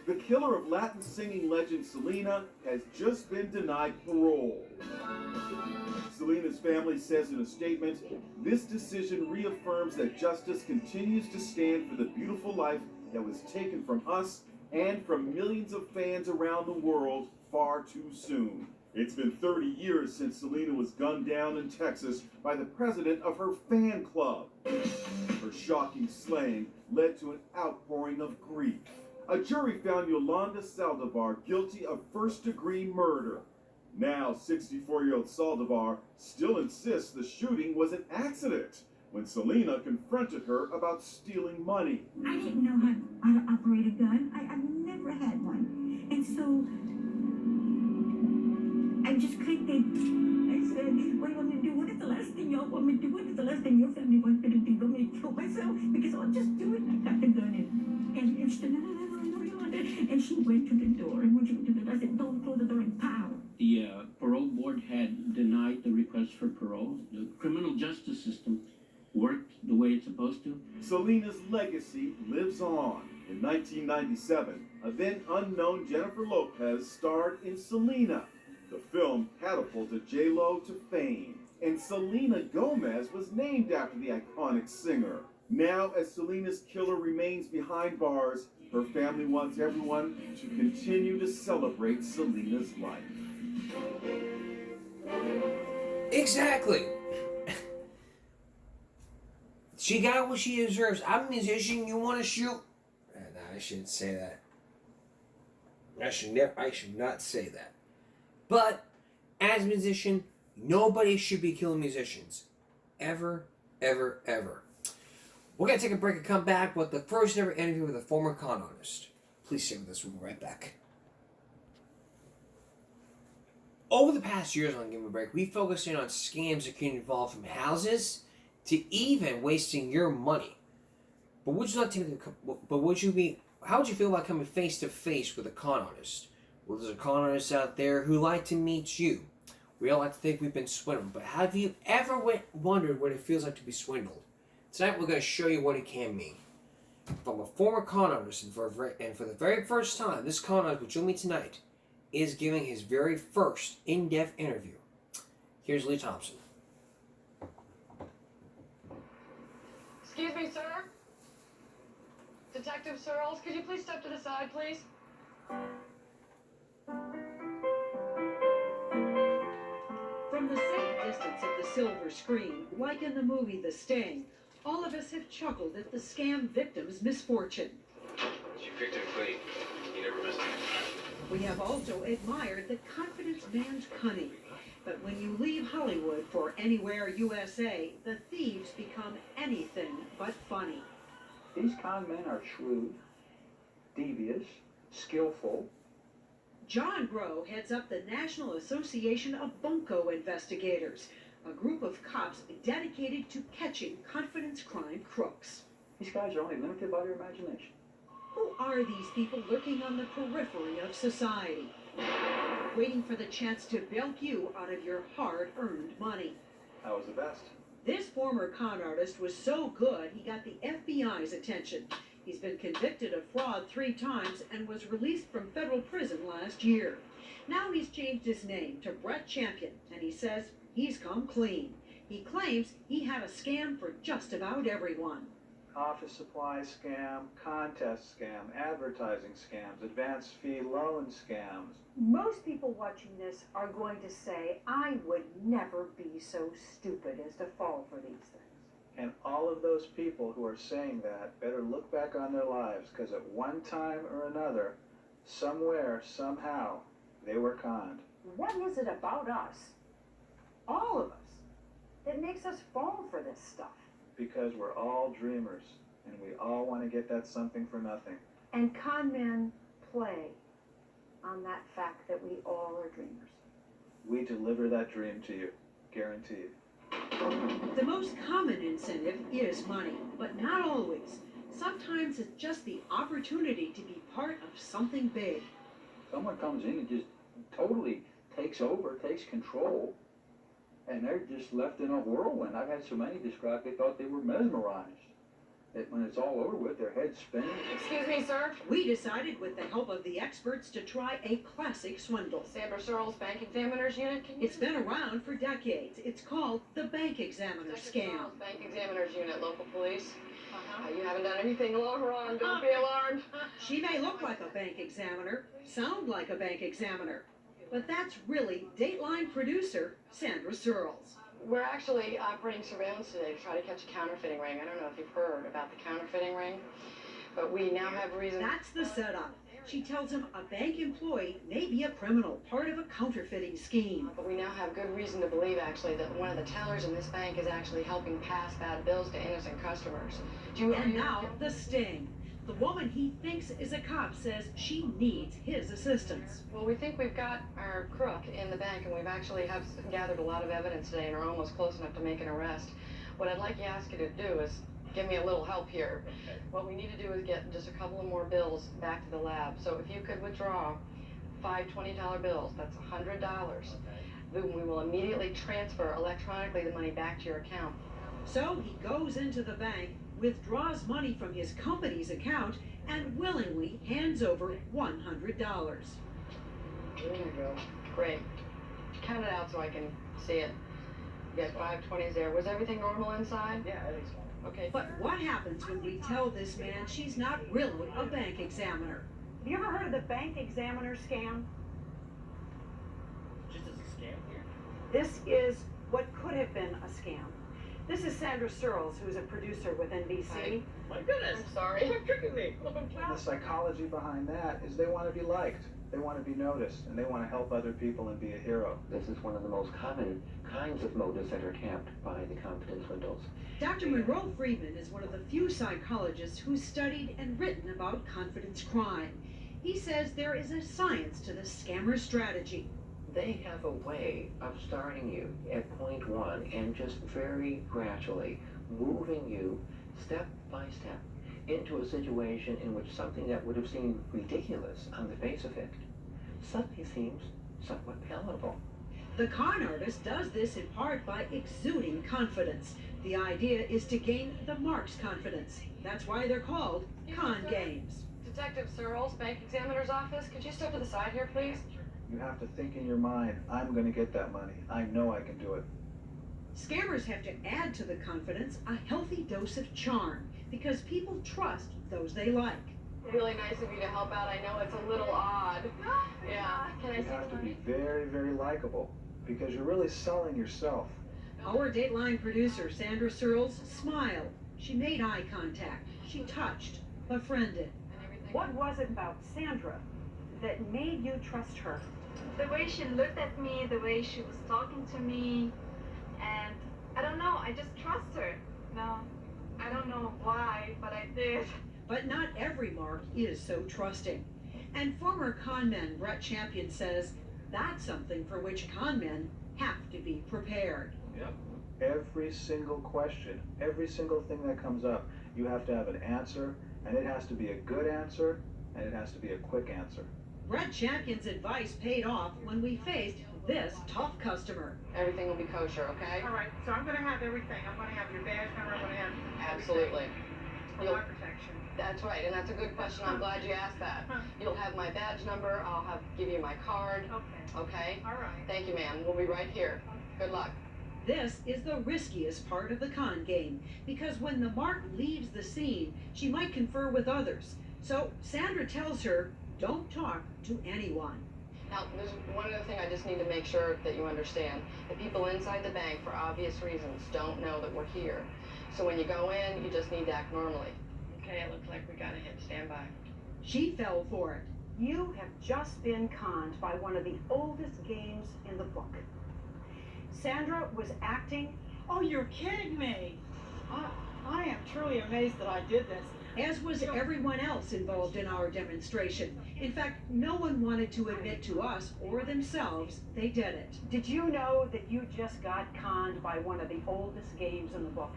Speaker 5: The killer of Latin singing legend Selena has just been denied parole. Selena's family says in a statement, "This decision reaffirms that justice continues to stand for the beautiful life that was taken from us and from millions of fans around the world far too soon." It's been 30 years since Selena was gunned down in Texas by the president of her fan club. Her shocking slaying led to an outpouring of grief. A jury found Yolanda Saldivar guilty of first-degree murder. Now, 64-year-old Saldivar still insists the shooting was an accident when Selena confronted her about stealing money.
Speaker 7: I didn't know how to operate a gun. I've never had one. And so I just clicked it. I said, what do you want me to do? What is the last thing y'all want me to do? What is the last thing your family wants me to do? Want me to kill myself? Because I'll just do it. I got the gun in. And she said, no, Yolanda. And she went to the door. And when she went to the door, I said, don't close the door, and pow.
Speaker 8: The parole board had denied the request for parole. The criminal justice system worked the way it's supposed to.
Speaker 5: Selena's legacy lives on. In 1997, a then unknown Jennifer Lopez starred in Selena. The film catapulted J-Lo to fame, and Selena Gomez was named after the iconic singer. Now, as Selena's killer remains behind bars, her family wants everyone to continue to celebrate Selena's life.
Speaker 1: Exactly. She got what she deserves. I'm a musician. You want to shoot? No, I shouldn't say that. I should not say that. But as a musician, nobody should be killing musicians. Ever, ever, ever. We're going to take a break and come back with the first ever interview with a former con artist. Please stay with us. We'll be right back. Over the past years on Give Me a Break, we focused in on scams that can involve from houses to even wasting your money. But would you like to? How would you feel about coming face to face with a con artist? Well, there's a con artist out there who like to meet you. We all like to think we've been swindled, but have you ever wondered what it feels like to be swindled? Tonight we're going to show you what it can mean. From a former con artist, and for the very first time, this con artist, which you'll meet tonight, is giving his very first in-depth interview. Here's Lee Thompson.
Speaker 9: Excuse me, sir. Detective Searles, could you please step to the side, please?
Speaker 15: From the safe distance of the silver screen, like in the movie The Sting, all of us have chuckled at the scam victim's misfortune.
Speaker 17: She picked him clean. He never missed it.
Speaker 15: We have also admired the confidence man's cunning. But when you leave Hollywood for Anywhere USA, the thieves become anything but funny.
Speaker 26: These con men are shrewd, devious, skillful.
Speaker 15: John Groh heads up the National Association of Bunco Investigators, a group of cops dedicated to catching confidence crime crooks.
Speaker 26: These guys are only limited by their imagination.
Speaker 15: Who are these people lurking on the periphery of society, waiting for the chance to bilk you out of your hard-earned money?
Speaker 26: I was the best.
Speaker 15: This former con artist was so good he got the FBI's attention. He's been convicted of fraud 3 times and was released from federal prison last year. Now he's changed his name to Brett Champion, and he says he's come clean. He claims he had a scam for just about everyone.
Speaker 26: Office supply scam, contest scam, advertising scams, advance fee loan scams.
Speaker 27: Most people watching this are going to say, I would never be so stupid as to fall for these things.
Speaker 26: And all of those people who are saying that better look back on their lives, because at one time or another, somewhere, somehow, they were conned.
Speaker 27: What is it about us, all of us, that makes us fall for this stuff?
Speaker 26: Because we're all dreamers, and we all want to get that something for nothing.
Speaker 27: And con men play on that fact that we all are dreamers.
Speaker 26: We deliver that dream to you, guaranteed.
Speaker 15: The most common incentive is money, but not always. Sometimes it's just the opportunity to be part of something big.
Speaker 26: Someone comes in and just totally takes over, takes control, and they're just left in a whirlwind. I've had so many describe they thought they were mesmerized. That when it's all over with, their head's spinning.
Speaker 9: Excuse me, sir.
Speaker 15: We decided with the help of the experts to try a classic swindle.
Speaker 9: Sandra Searles Bank Examiners Unit.
Speaker 15: It's been around for decades. It's called the Bank Examiner Scam.
Speaker 9: Searles Bank Examiners Unit, local police. You haven't done anything wrong. Don't be alarmed.
Speaker 15: She may look like a bank examiner, sound like a bank examiner, But that's really Dateline producer Sandra Searles.
Speaker 9: We're actually operating surveillance today to try to catch a counterfeiting ring. I don't know if you've heard about the counterfeiting ring, but we now have reason.
Speaker 15: That's the setup. She tells him a bank employee may be a criminal, part of a counterfeiting scheme.
Speaker 9: But we now have good reason to believe, actually, that one of the tellers in this bank is actually helping pass bad bills to innocent customers.
Speaker 15: And now the sting. The woman he thinks is a cop says she needs his assistance.
Speaker 9: Well, we think we've got our crook in the bank, and we've actually have gathered a lot of evidence today and are almost close enough to make an arrest. What I'd like to ask you to do is give me a little help here. What we need to do is get just a couple of more bills back to the lab. So if you could withdraw 5 $20 bills, that's $100. Then we will immediately transfer electronically the money back to your account.
Speaker 15: So he goes into the bank, withdraws money from his company's account, and willingly hands over $100.
Speaker 9: There you go. Great. Count it out so I can see it. You got 5 20s there. Was everything normal inside?
Speaker 3: Yeah, everything's normal.
Speaker 9: Okay.
Speaker 15: But what happens when we tell this man she's not really a bank examiner?
Speaker 27: Have you ever heard of the bank examiner scam?
Speaker 3: Just as a scam here.
Speaker 27: This is what could have been a scam. This is Sandra Searles, who's a producer with NBC.
Speaker 9: Hi.
Speaker 3: My goodness.
Speaker 9: I'm sorry.
Speaker 3: You're tricking me.
Speaker 10: The psychology behind that is they want to be liked, they want to be noticed, and they want to help other people and be a hero.
Speaker 6: This is one of the most common kinds of motives that are tapped by the confidence windows.
Speaker 15: Dr. Monroe Friedman is one of the few psychologists who's studied and written about confidence crime. He says there is a science to the scammer strategy.
Speaker 6: They have a way of starting you at point one and just very gradually moving you step by step into a situation in which something that would have seemed ridiculous on the face of it suddenly seems somewhat palatable.
Speaker 15: The con artist does this in part by exuding confidence. The idea is to gain the mark's confidence. That's why they're called con games.
Speaker 9: Detective Searles, Bank Examiner's Office, could you step to the side here, please?
Speaker 10: You have to think in your mind, I'm going to get that money. I know I can do it.
Speaker 15: Scammers have to add to the confidence a healthy dose of charm because people trust those they like.
Speaker 9: Really nice of you to help out. I know it's a little odd. Yeah. Can I
Speaker 10: You
Speaker 9: see
Speaker 10: have
Speaker 9: the
Speaker 10: to
Speaker 9: money?
Speaker 10: be very, very likable because you're really selling yourself.
Speaker 15: Our Dateline producer, Sandra Searles, smiled. She made eye contact. She touched, befriended.
Speaker 27: What was it about Sandra that made you trust her?
Speaker 13: The way she looked at me, the way she was talking to me, and I don't know, I just trust her. No, I don't know why, but I did.
Speaker 15: But not every mark is so trusting. And former conman Brett Champion says that's something for which conmen have to be prepared.
Speaker 10: Yep. Every single question, every single thing that comes up, you have to have an answer, and it has to be a good answer, and it has to be a quick answer.
Speaker 15: Brett Champion's advice paid off when we faced this tough customer.
Speaker 9: Everything will be kosher, okay?
Speaker 11: All right, so I'm going to have everything. I'm going to have your badge number. I'm going to have
Speaker 9: Absolutely.
Speaker 11: for my protection.
Speaker 9: That's right, and that's a good question. I'm glad you asked that. You'll have my badge number. I'll give you my card.
Speaker 11: Okay.
Speaker 9: Okay?
Speaker 11: All right.
Speaker 9: Thank you, ma'am. We'll be right here. Good luck.
Speaker 15: This is the riskiest part of the con game because when the mark leaves the scene, she might confer with others. So Sandra tells her, don't talk to anyone.
Speaker 9: Now, there's one other thing I just need to make sure that you understand. The people inside the bank, for obvious reasons, don't know that we're here. So when you go in, you just need to act normally. Okay, it looks like we got a hit. Stand by.
Speaker 15: She fell for it.
Speaker 27: You have just been conned by one of the oldest games in the book. Sandra was acting.
Speaker 7: Oh, you're kidding me. I am truly amazed that I did this.
Speaker 15: As was everyone else involved in our demonstration. In fact, no one wanted to admit to us or themselves they did it.
Speaker 27: Did you know that you just got conned by one of the oldest games in the book?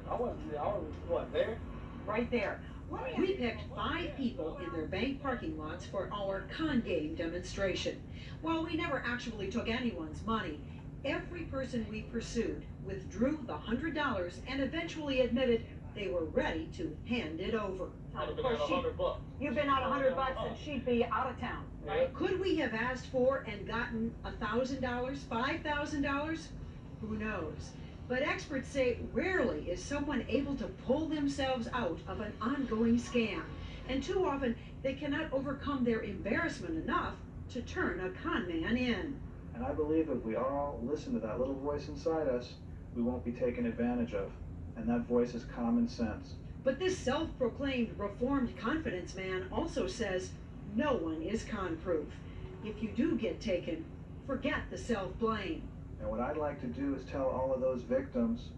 Speaker 11: I wasn't there?
Speaker 27: Right there.
Speaker 15: We picked 5 people in their bank parking lots for our con game demonstration. While we never actually took anyone's money, every person we pursued withdrew the $100 and eventually admitted they were ready to hand it over.
Speaker 27: Of course, you've been out $100 and she'd be out of town, right?
Speaker 15: Could we have asked for and gotten $1,000, $5,000? Who knows? But experts say rarely is someone able to pull themselves out of an ongoing scam. And too often, they cannot overcome their embarrassment enough to turn a con man in.
Speaker 10: And I believe if we all listen to that little voice inside us, we won't be taken advantage of. And that voice is common sense.
Speaker 15: But this self-proclaimed reformed confidence man also says no one is con-proof. If you do get taken, forget the self-blame.
Speaker 10: And what I'd like to do is tell all of those victims,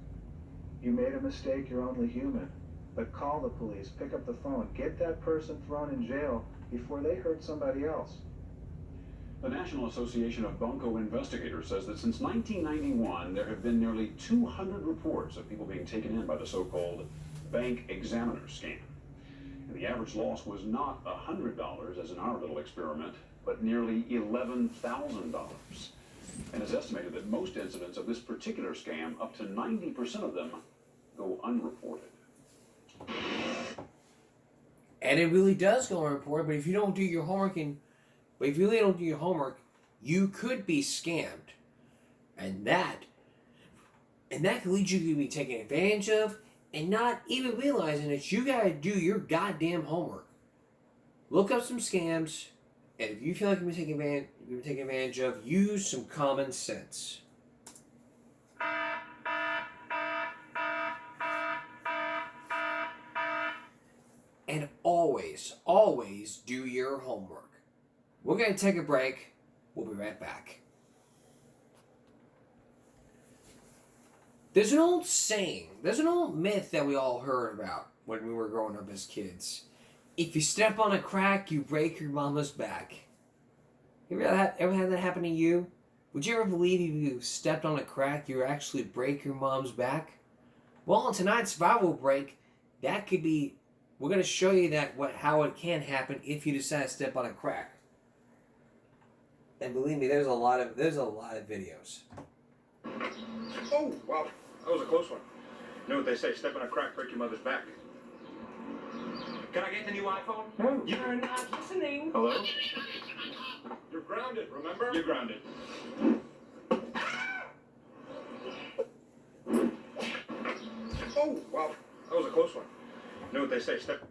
Speaker 10: you made a mistake, you're only human. But call the police, pick up the phone, get that person thrown in jail before they hurt somebody else.
Speaker 14: The National Association of Bunco Investigators says that since 1991, there have been nearly 200 reports of people being taken in by the so-called bank examiner scam. And the average loss was not $100, as in our little experiment, but nearly $11,000. And it's estimated that most incidents of this particular scam, up to 90% of them, go unreported.
Speaker 1: And it really does go unreported, but if you don't do your homework but if you really don't do your homework, you could be scammed. And that could lead you to be taken advantage of and not even realizing that you gotta do your goddamn homework. Look up some scams, and if you feel like you're being taken advantage of, use some common sense. And always, always do your homework. We're going to take a break. We'll be right back. There's an old saying, there's an old myth that we all heard about when we were growing up as kids. If you step on a crack, you break your mama's back. You ever had that happen to you? Would you ever believe if you stepped on a crack, you would actually break your mom's back? Well, on tonight's survival break, that could be... We're going to show you how it can happen if you decide to step on a crack. And believe me, there's a lot of videos.
Speaker 18: Oh, wow. That was a close one. You know what they say, step on a crack, break your mother's back. Can I get the new iPhone?
Speaker 7: No. You're not listening.
Speaker 18: Hello? You're grounded, remember? You're grounded. Oh, wow. That was a close one. You know what they say, step...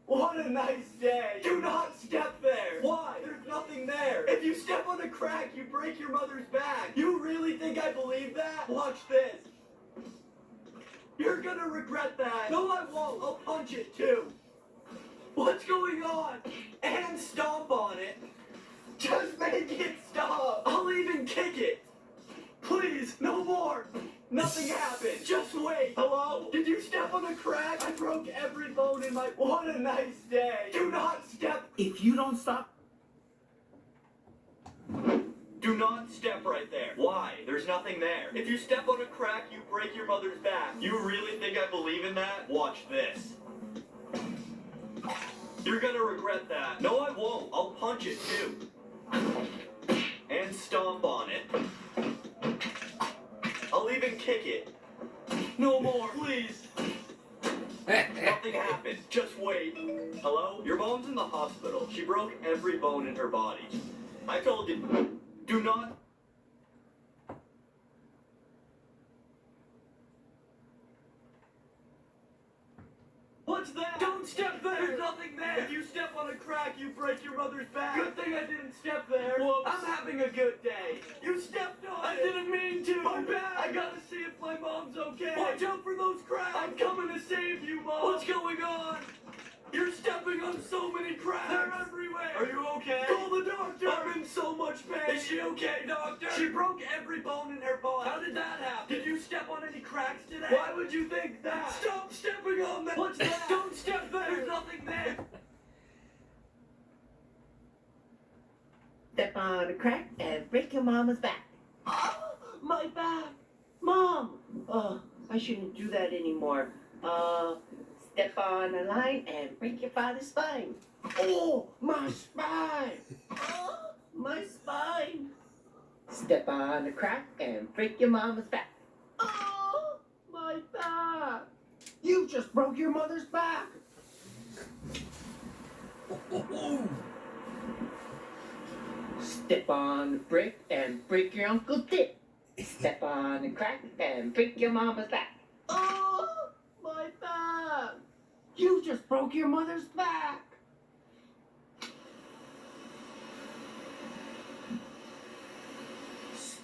Speaker 19: What a nice day! Do not step there! Why? There's nothing there! If you step on a crack, you break your mother's back! You really think I believe that? Watch this! You're gonna regret that! No, I won't! I'll punch it too! What's going on? And stomp on it! Just make it stop! I'll even kick it! Please, no more! Nothing happened. Just wait. Hello? Did you step on a crack? I broke every bone in my... What a nice day. Do not step... If you don't stop... Do not step right there. Why? There's nothing there. If you step on a crack, you break your mother's back. You really think I believe in that? Watch this. You're gonna regret that. No, I won't. I'll punch it too. And stomp on it. I'll even kick it. No more, please. Nothing happened. Just wait. Hello? Your mom's in the hospital. She broke every bone in her body. I told you, do not... What's that? Don't step there! There's nothing there! If you step on a crack, you break your mother's back! Good thing I didn't step there! Whoops! I'm having a good day! You stepped on it! I didn't mean to! My bad! I gotta see if my mom's okay! Watch out for those cracks! I'm coming to save you, Mom! What's going on? You're stepping on so many cracks! They're everywhere! Are you okay? Call the doctor! I'm in so much pain! Is she okay, doctor? She broke every bone in her body! How did that happen? Did you step on any cracks today? Why would you think that? Stop stepping on that! What's that? Don't step there! There's nothing there!
Speaker 20: Step on a crack and break your mama's back. Oh, my back! Mom! Oh, I shouldn't do that anymore. Step on a line and break your father's spine. Oh, my spine! Oh, my spine! Step on a crack and break your mama's back. Oh, my back! You just broke your mother's back! Step on a brick and break your uncle's dick. Step on a crack and break your mama's back. Oh, my back! You just broke your mother's back!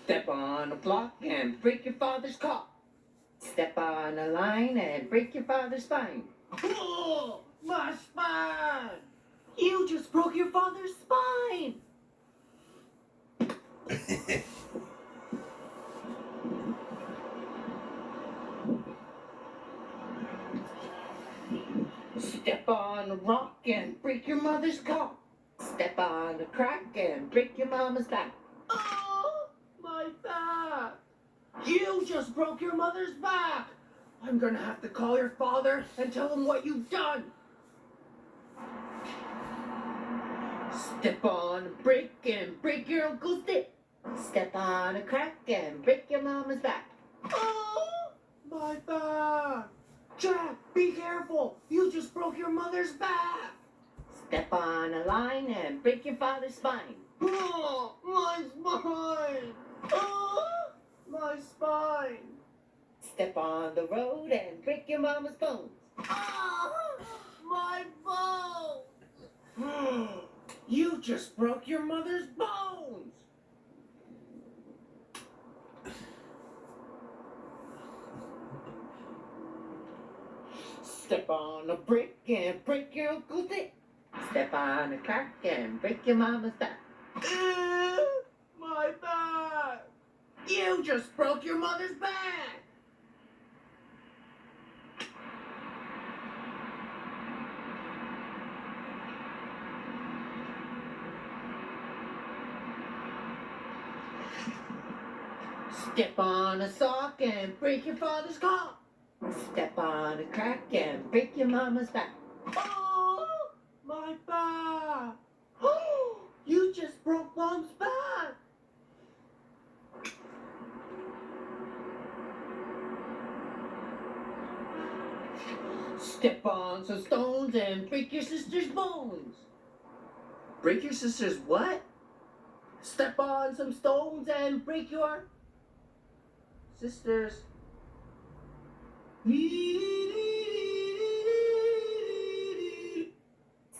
Speaker 6: Step on a block and break your father's car. Step on a line and break your father's spine.
Speaker 20: Oh, my spine! You just broke your father's spine!
Speaker 6: Step on a rock and break your mother's car. Step on a crack and break your mama's back.
Speaker 20: Oh, my back! You just broke your mother's back! I'm gonna have to call your father and tell him what you've done.
Speaker 6: Step on a brick and break your uncle's dick. Step on a crack and break your mama's back.
Speaker 20: Oh, my back! Jack, be careful! You just broke your mother's back!
Speaker 6: Step on a line and break your father's spine.
Speaker 20: Oh, my spine! Oh, my spine!
Speaker 6: Step on the road and break your mama's bones.
Speaker 20: Oh, my bones! You just broke your mother's bones!
Speaker 6: Step on a brick and break your uncle's dick. Step on a crack and break your mama's back.
Speaker 20: My back! You just broke your mother's back!
Speaker 6: Step on a sock and break your father's car. Step on a crack and break your mama's back.
Speaker 20: Oh, my back! Oh, you just broke Mom's back!
Speaker 6: Step on some stones and break your sister's bones. Break your sister's what? Step on some stones and break your sister's.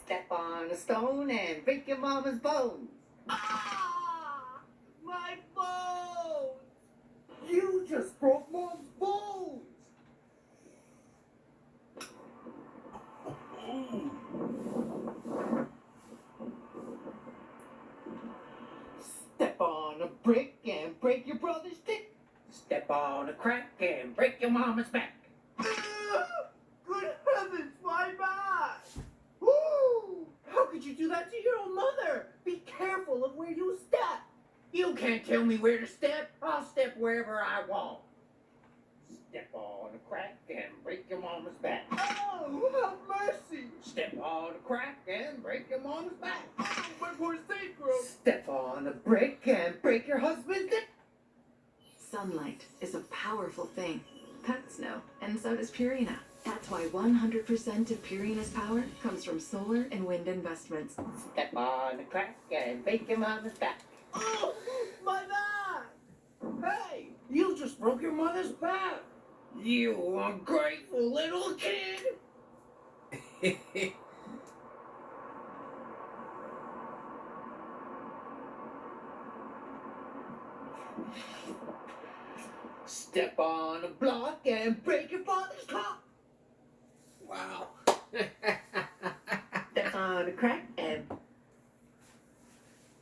Speaker 6: Step on a stone and break your mama's bones.
Speaker 20: Ah! My bones! You just broke Mom's bones!
Speaker 6: Step on a brick and break your brother's dick. Step on a crack and break your mama's back.
Speaker 20: Good heavens, my back! Woo! How could you do that to your own mother? Be careful of where you step.
Speaker 6: You can't tell me where to step. I'll step wherever I want. Step on a crack and break your mama's back.
Speaker 20: Oh, have mercy!
Speaker 6: Step on a crack and break your mama's back.
Speaker 20: Oh, my poor sacrum!
Speaker 6: Step on a brick and break your husband's dick.
Speaker 2: Sunlight is a powerful thing. Pets know, and so does Purina. That's why 100% of Purina's power comes from solar and wind investments.
Speaker 6: Step on a crack and break your mama's back.
Speaker 20: Oh, my back! Hey, you just broke your mother's back!
Speaker 6: You ungrateful little kid! Step on a block and break your father's car.
Speaker 1: Wow.
Speaker 6: Step on a crack and...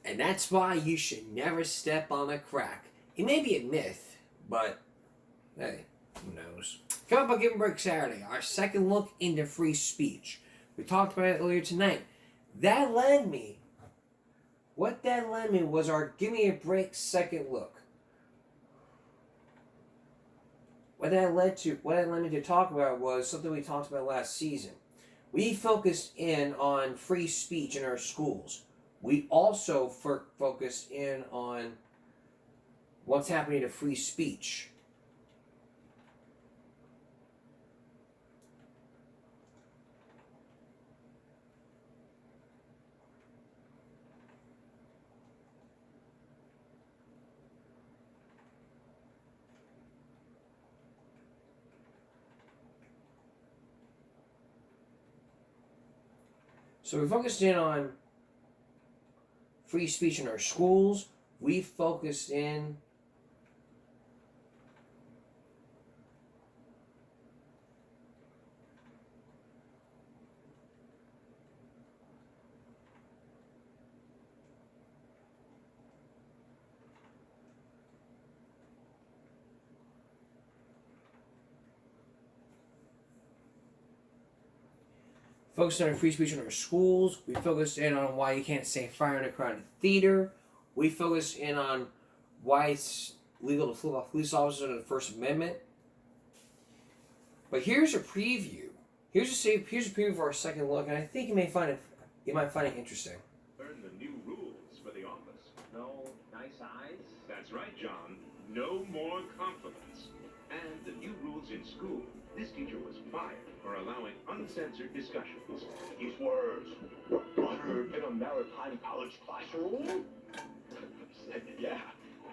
Speaker 1: And that's why you should never step on a crack. It may be a myth, but hey, who knows? Coming up on Give 'em Break Saturday, our second look into free speech. We talked about it earlier tonight. What that led me was our Give Me a Break second look. What that led me to talk about was something we talked about last season. We focused in on free speech in our schools. We also focused in on what's happening to free speech. So we focused in on free speech in our schools. We focused in focused on free speech in our schools. We focused in on why you can't say fire in a crowded theater. We focused in on why it's legal to flip off police officers under the First Amendment. But here's a preview. Here's a preview for our second look, and I think you might find it interesting.
Speaker 4: Learn the new rules for the office. No nice eyes? That's right, John. No more compliments. And the new rules in school. This teacher was fired for allowing uncensored discussions.
Speaker 12: These words were uttered in a maritime college classroom?
Speaker 4: Yeah.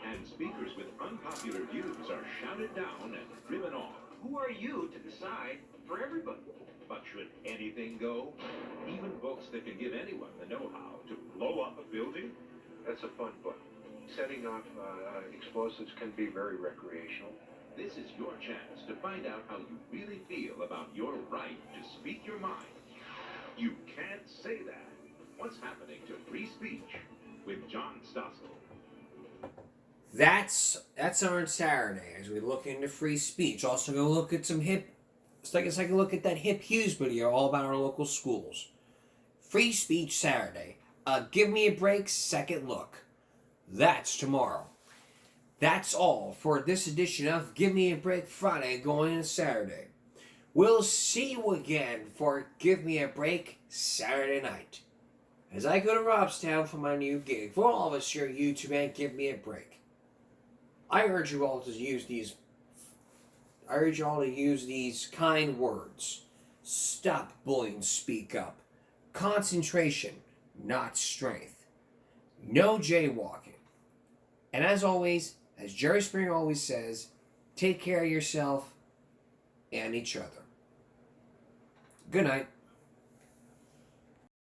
Speaker 4: And speakers with unpopular views are shouted down and driven off. Who are you to decide for everybody? But should anything go? Even books that can give anyone the know-how to blow up a building?
Speaker 21: That's a fun book. Setting off explosives can be very recreational.
Speaker 4: This is your chance to find out how you really feel about your right to speak your mind. You can't say that. What's happening to free speech with John Stossel?
Speaker 1: That's on Saturday as we look into free speech. Also, go look at some let's take a look at that Hip Hughes video all about our local schools. Free speech Saturday. Give me a break. Second look. That's tomorrow. That's all for this edition of Give Me a Break Friday going into Saturday. We'll see you again for Give Me a Break Saturday night, as I go to Robstown for my new gig. For all of us here at YouTube and Give Me a Break, I urge you all to use these kind words. Stop bullying, speak up. Concentration, not strength. No jaywalking. And as always, as Jerry Springer always says, take care of yourself and each other. Good night.